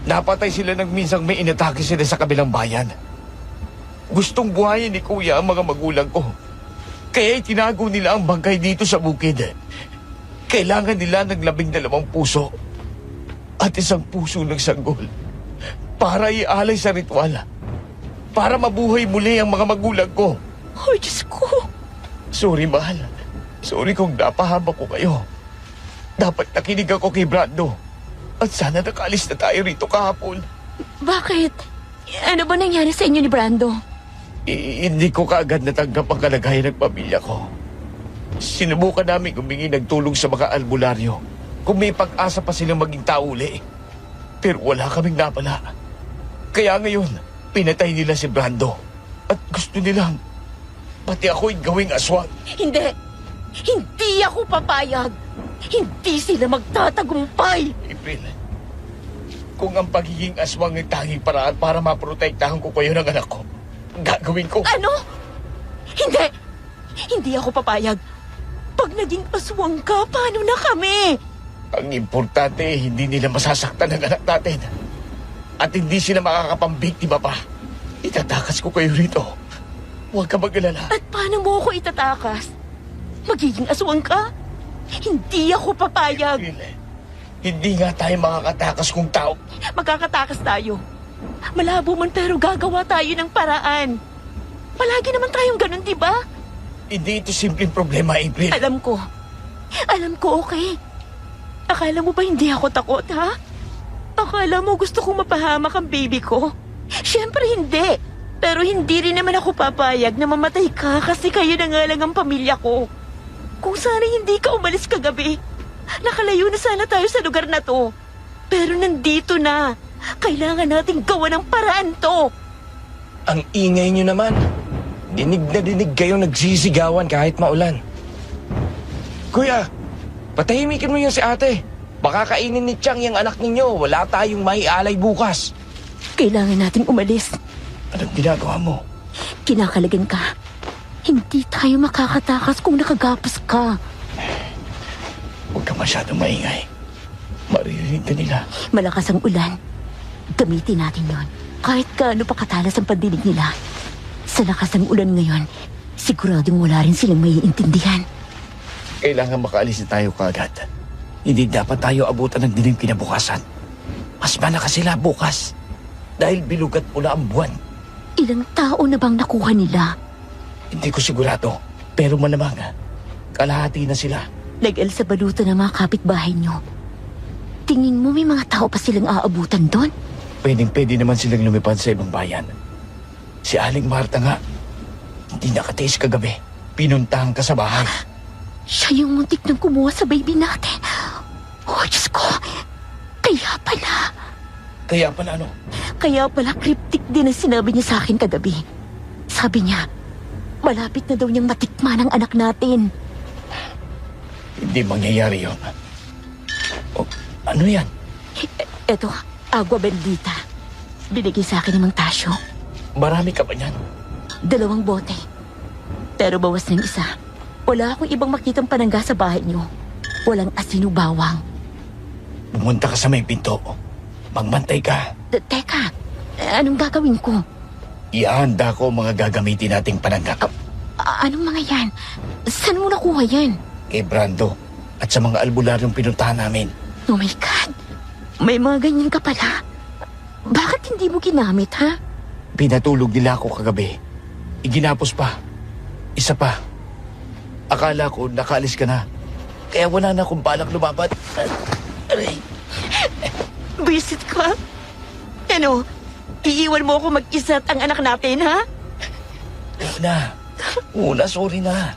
Speaker 10: Napatay sila nang minsang may inatake sila sa kabilang bayan. Gustong buhayin ni Kuya ang mga magulang ko. Kaya itinago nila ang bangkay dito sa bukid. Kailangan nila ng 12 puso at isang puso ng sanggol para ialay sa ritual. Para mabuhay muli ang mga magulang ko.
Speaker 2: Oh, Diyos ko.
Speaker 10: Sorry, mahal. Sorry kung napahama ko kayo. Dapat nakinig ako kay Brando. At sana nakaalis na tayo rito kahapon.
Speaker 2: Bakit? Ano ba nangyari sa inyo ni Brando?
Speaker 10: Hindi ko kaagad natanggap ang kalagayan ng pamilya ko. Sinubukan namin humingi ng tulong sa mga albularyo kung may pag-asa pa silang maging tao uli. Pero wala kaming napala. Kaya ngayon, pinatay nila si Brando. At gusto nilang pati ako'y gawing aswang.
Speaker 2: Hindi! Hindi ako papayag! Hindi sila magtatagumpay!
Speaker 10: April, kung ang pagiging aswang ay tanging paraan para maprotektahan ko kayo ng anak ko, gagawin ko.
Speaker 2: Ano? Hindi! Hindi ako papayag. Pag naging aswang ka, paano na kami?
Speaker 10: Ang importante, hindi nila masasaktan ang anak natin. At hindi sila makakapambiktima pa. Itatakas ko kayo rito. Huwag ka mag-alala.
Speaker 2: At paano mo ako itatakas? Magiging aswang ka? Hindi ako papayag.
Speaker 10: April, hindi nga tayo makakatakas kung tao.
Speaker 2: Magkakatakas tayo. Malabo man pero gagawa tayo ng paraan. Palagi naman tayong ganun, di ba?
Speaker 10: Hindi ito simpleng problema, April.
Speaker 2: Alam ko. Alam ko, okay. Akala mo ba hindi ako takot, ha? Akala mo gusto kong mapahamak ang baby ko? Siyempre hindi. Pero hindi rin naman ako papayag na mamatay ka kasi kayo na nga lang ang pamilya ko. Kung sana hindi ka umalis kagabi, nakalayo na sana tayo sa lugar na to. Pero nandito na. Kailangan nating gawa ng paraan to.
Speaker 3: Ang ingay nyo naman. Dinig na dinig kayo nagsisigawan kahit maulan. Kuya, patahimikin mo yung si ate. Baka kainin ni Chang yung anak ninyo. Wala tayong maialay bukas.
Speaker 2: Kailangan nating umalis.
Speaker 10: Anong ginagawa mo?
Speaker 2: Kinakalagan ka. Hindi tayo makakatakas kung nakagapos ka.
Speaker 10: Huwag ka masyadong maingay. Maririnig ka nila.
Speaker 2: Malakas ang ulan. Gamitin natin yon. Kahit gaano pa katalas ang pandinig nila. Sa lakas ng ulan ngayon, siguradong wala rin silang maiintindihan.
Speaker 10: Kailangan makaalis na tayo kaagad. Hindi dapat tayo abutan ng dilim kinabukasan. Mas malakas sila bukas. Dahil bilugat pula ang buwan.
Speaker 2: Ilang tao na bang nakuha nila?
Speaker 10: Hindi ko sigurado. Pero malamang, kalahati na sila.
Speaker 2: Nag-el sa balutan ng mga kapitbahay nyo. Tingin mo may mga tao pa silang aabutan doon?
Speaker 10: Pwedeng-pwede naman silang lumipad sa ibang bayan. Si Aling Marta nga, hindi nakatiis kagabi. Pinuntahan ka sa bahay.
Speaker 2: Siya yung muntik nang kumuha sa baby natin. Oh, Diyos ko. Kaya pala.
Speaker 10: Kaya pala ano?
Speaker 2: Kaya pala cryptic din ang sinabi niya sa akin kagabi. Sabi niya, malapit na daw niyang matikman ang anak natin.
Speaker 10: Hindi mangyayari yun. O, ano yan?
Speaker 2: Eto, agua bendita. Binigay sa akin ng Mang Tasyo.
Speaker 10: Marami ka ba niyan?
Speaker 2: 2 bote. Pero bawas ng isa. Wala akong ibang makitang panangga sa bahay niyo. Walang asino bawang.
Speaker 10: Pumunta ka sa may pinto. Magbantay ka.
Speaker 2: Teka, anong gagawin ko?
Speaker 10: Ihanda ko ang mga gagamitin nating panangga.
Speaker 2: Anong mga yan? Saan mo nakuha yan?
Speaker 10: Kay Brando at sa mga albularyong pinuntahan namin.
Speaker 2: Oh my God. May mga ganyan ka pala. Bakit hindi mo ginamit, ha?
Speaker 10: Pinatulog nila ako kagabi. Iginapos pa. Isa pa. Akala ko nakaalis ka na. Kaya wala na akong balak lumaban. Aray.
Speaker 2: Visit ka? Ano? Iiwan mo ako mag-isa at ang anak natin, ha?
Speaker 10: Una, sorry na.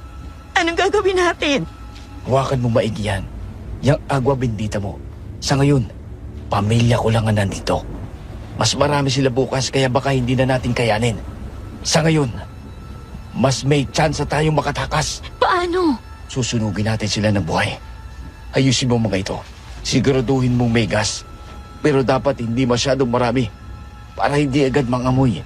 Speaker 2: Anong gagawin natin?
Speaker 10: Hawakan mo maigi yan. Yang agwa bendita mo. Sa ngayon, pamilya ko lang ang nandito. Mas marami sila bukas kaya baka hindi na natin kayanin. Sa ngayon, mas may chance tayong makatakas.
Speaker 2: Paano?
Speaker 10: Susunugin natin sila ng buhay. Ayusin mo mga ito. Siguraduhin mong may gas. Pero dapat hindi masyadong marami. Para hindi agad mangamoy.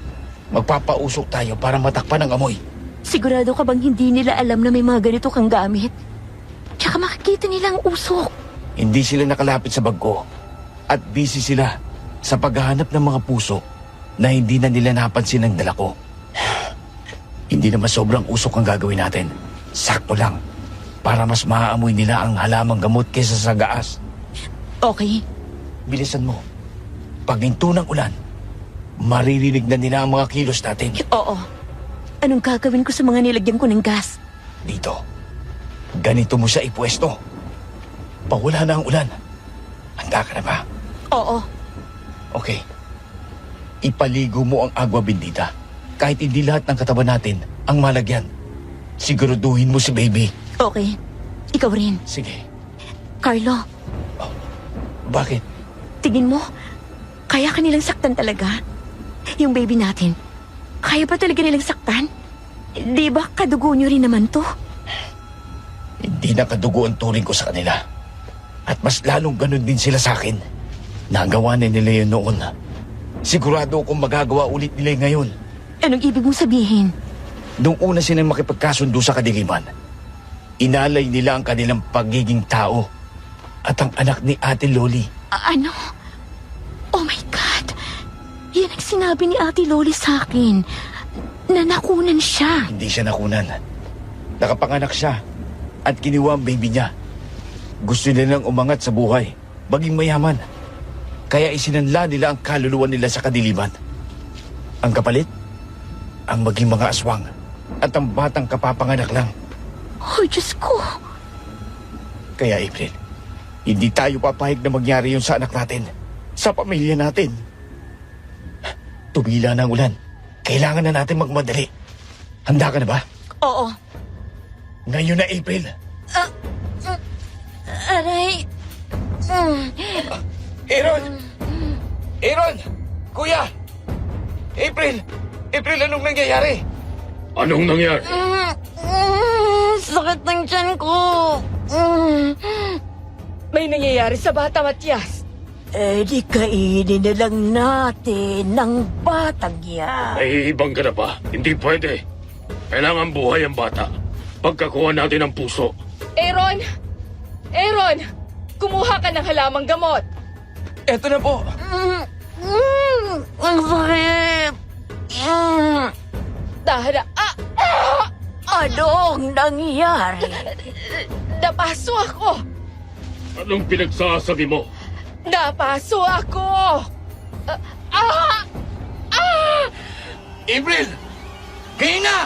Speaker 10: Magpapausok tayo para matakpan ang amoy.
Speaker 2: Sigurado ka bang hindi nila alam na may mga ganito kang gamit? Tsaka makikita nila ang usok.
Speaker 10: Hindi sila nakalapit sa bag ko. At busy sila sa paghahanap ng mga puso na hindi na nila napansin ang dala ko. Hindi naman sobrang usok ang gagawin natin. Sakto lang. Para mas maaamoy nila ang halamang gamot kaysa sa gaas.
Speaker 2: Okay.
Speaker 10: Bilisan mo. Pag hinto ng ulan, maririnig na nila ang mga kilos natin.
Speaker 2: Oo. Anong gagawin ko sa mga nilagyan ko ng gas?
Speaker 10: Dito. Ganito mo siya ipwesto.
Speaker 1: Pawala na ang ulan. Handa ka na ba?
Speaker 2: Oo.
Speaker 1: Okay. Ipaligo mo ang agwa bendita. Kahit hindi lahat ng katawan natin ang malagyan. Siguraduhin mo si baby.
Speaker 2: Okay. Ikaw rin.
Speaker 1: Sige.
Speaker 2: Carlo,
Speaker 1: Bakit?
Speaker 2: tingin mo, kaya ka nilang saktan talaga? Yung baby natin, kaya ba talaga nilang saktan? Di ba kadugo nyo rin naman to?
Speaker 1: Hindi na kadugo ang turing ko sa kanila. At mas lalong ganun din sila sa akin. Nagawa na nila yun noon. Sigurado akong magagawa ulit nila yun ngayon.
Speaker 2: Anong ibig mong sabihin?
Speaker 1: Nung una silang makipagkasundo sa kadiliman, inalay nila ang kanilang pagiging tao at ang anak ni Ate Loli.
Speaker 2: Ano? Oh my God! Yan ang sinabi ni Ate Loli sa akin. Na nakunan siya.
Speaker 1: Hindi siya nakunan. Nakapanganak siya at kinuha ang baby niya. Gusto nilang umangat sa buhay, maging mayaman. Kaya isinanla nila ang kaluluwa nila sa kadiliman. Ang kapalit, ang maging mga aswang at ang batang kapapanganak lang.
Speaker 2: Oh, Diyos ko.
Speaker 1: Kaya April, hindi tayo papayag na mangyari yun sa anak natin, sa pamilya natin. Tumila na ang ulan. Kailangan na natin magmadali. Handa ka na ba?
Speaker 2: Oo.
Speaker 1: Ngayon na, April.
Speaker 2: Aray.
Speaker 3: Aaron! Aaron! Kuya! April! April, anong nangyayari?
Speaker 7: Anong nangyari?
Speaker 2: Sakit ng tiyan ko.
Speaker 4: May nangyayari sa bata, Matias.
Speaker 2: Eh, di kainin na lang natin ng batang yan.
Speaker 7: Nahihibang ka na ba? Hindi pwede. Kailangan buhay ang bata. Pagkakuha natin ang puso.
Speaker 4: Aaron! Aaron! Kumuha ka ng halamang gamot.
Speaker 3: Eto na po.
Speaker 2: Ang sakit.
Speaker 4: Dahil
Speaker 2: Anong nangyari?
Speaker 4: napaso ako.
Speaker 7: Anong pinagsasabi mo?
Speaker 4: Napaso ako.
Speaker 3: April! Kayo na!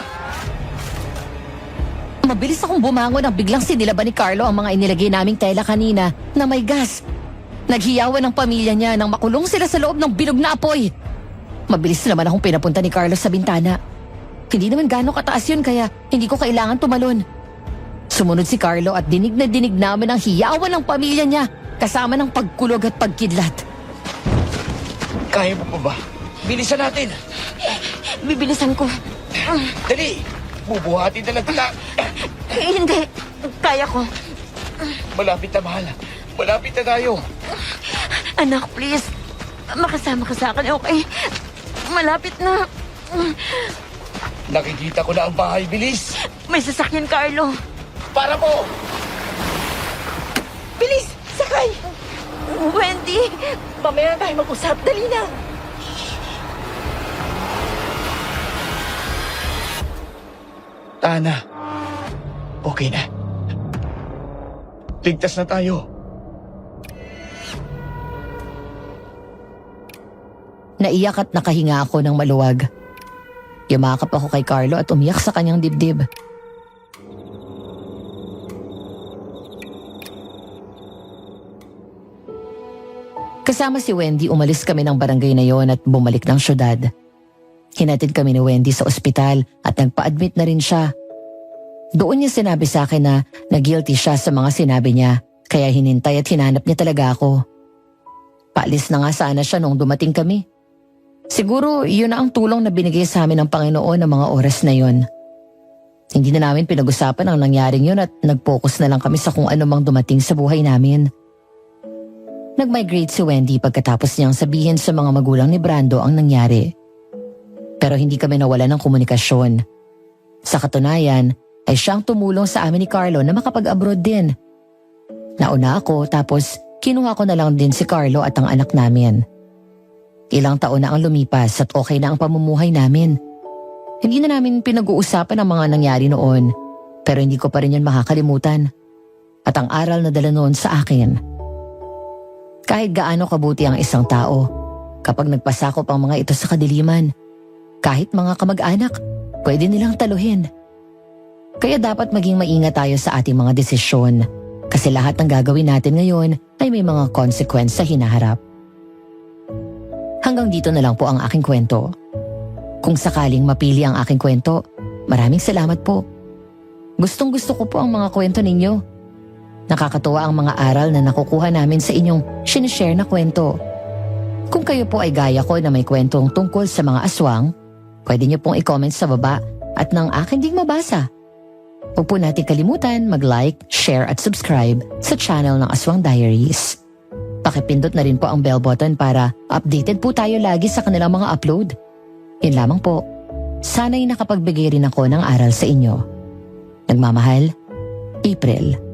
Speaker 6: Mabilis akong bumangon nang biglang sinilaban ni Carlo ang mga inilagay naming tela kanina na may gas. Naghiyawan ng pamilya niya nang makulong sila sa loob ng bilog na apoy. Mabilis naman akong pinapunta ni Carlo sa bintana. Hindi naman gano'ng kataas yun kaya hindi ko kailangan tumalon. Sumunod si Carlo at dinig na dinig namin ang hiyawan ng pamilya niya kasama ng pagkulog at pagkidlat.
Speaker 3: Kaya mo pa ba? Bilisan natin.
Speaker 2: Bibilisan ko.
Speaker 3: Dali! Bubuhatin na lang kita.
Speaker 2: Hindi. Kaya ko.
Speaker 3: Malapit na, mahal. Malapit na tayo.
Speaker 2: Anak, please. Makasama ka sa akin, okay? Malapit na.
Speaker 3: Nakikita ko na ang bahay. Bilis!
Speaker 2: May sasakyan, Carlo.
Speaker 3: Para po!
Speaker 4: Bilis! Sakay!
Speaker 2: Wendy!
Speaker 4: Mamaya na tayo mag-usap. Dali na!
Speaker 1: Tana. Okay na. Ligtas na tayo.
Speaker 6: Naiyak at nakahinga ako ng maluwag. Yumakap ako kay Carlo at umiyak sa kanyang dibdib. Kasama si Wendy, umalis kami ng barangay na yon at bumalik ng syudad. Hinatid kami ni Wendy sa ospital at nagpa-admit na rin siya. Doon niya sinabi sa akin na guilty siya sa mga sinabi niya, kaya hinintay at hinanap niya talaga ako. Paalis na nga sana siya nung dumating kami. Siguro yun na ang tulong na binigay sa amin ng Panginoon ng mga oras na yon. Hindi na namin pinag-usapan ang nangyaring yun at nag-focus na lang kami sa kung ano mang dumating sa buhay namin. Nag-migrate si Wendy pagkatapos niyang sabihin sa mga magulang ni Brando ang nangyari. Pero hindi kami nawala ng komunikasyon. Sa katunayan, ay siyang tumulong sa amin ni Carlo na makapag-abroad din. Nauna ako tapos kinuha ko na lang din si Carlo at ang anak namin. Ilang taon na ang lumipas at okay na ang pamumuhay namin. Hindi na namin pinag-uusapan ang mga nangyari noon, pero hindi ko pa rin yan makakalimutan. At ang aral na dala noon sa akin. Kahit gaano kabuti ang isang tao, kapag nagpasakop ang mga ito sa kadiliman, kahit mga kamag-anak, pwede nilang taluhin. Kaya dapat maging maingat tayo sa ating mga desisyon Kasi lahat ng gagawin natin ngayon ay may mga consequence sa hinaharap. Hanggang dito na lang po ang aking kwento. Kung sakaling mapili ang aking kwento, maraming salamat po. Gustong-gusto ko po ang mga kwento ninyo. Nakakatuwa ang mga aral na nakukuha namin sa inyong sinishare na kwento. Kung kayo po ay gaya ko na may kwentong tungkol sa mga aswang, pwede niyo pong i-comment sa baba at nang akin ding mabasa. Huwag po natin kalimutan mag-like, share at subscribe sa channel ng Aswang Diaries. Pakipindot na rin po ang bell button para updated po tayo lagi sa kanilang mga upload. Yun lamang po. Sana'y nakapagbigay rin ako ng aral sa inyo. Nagmamahal, April.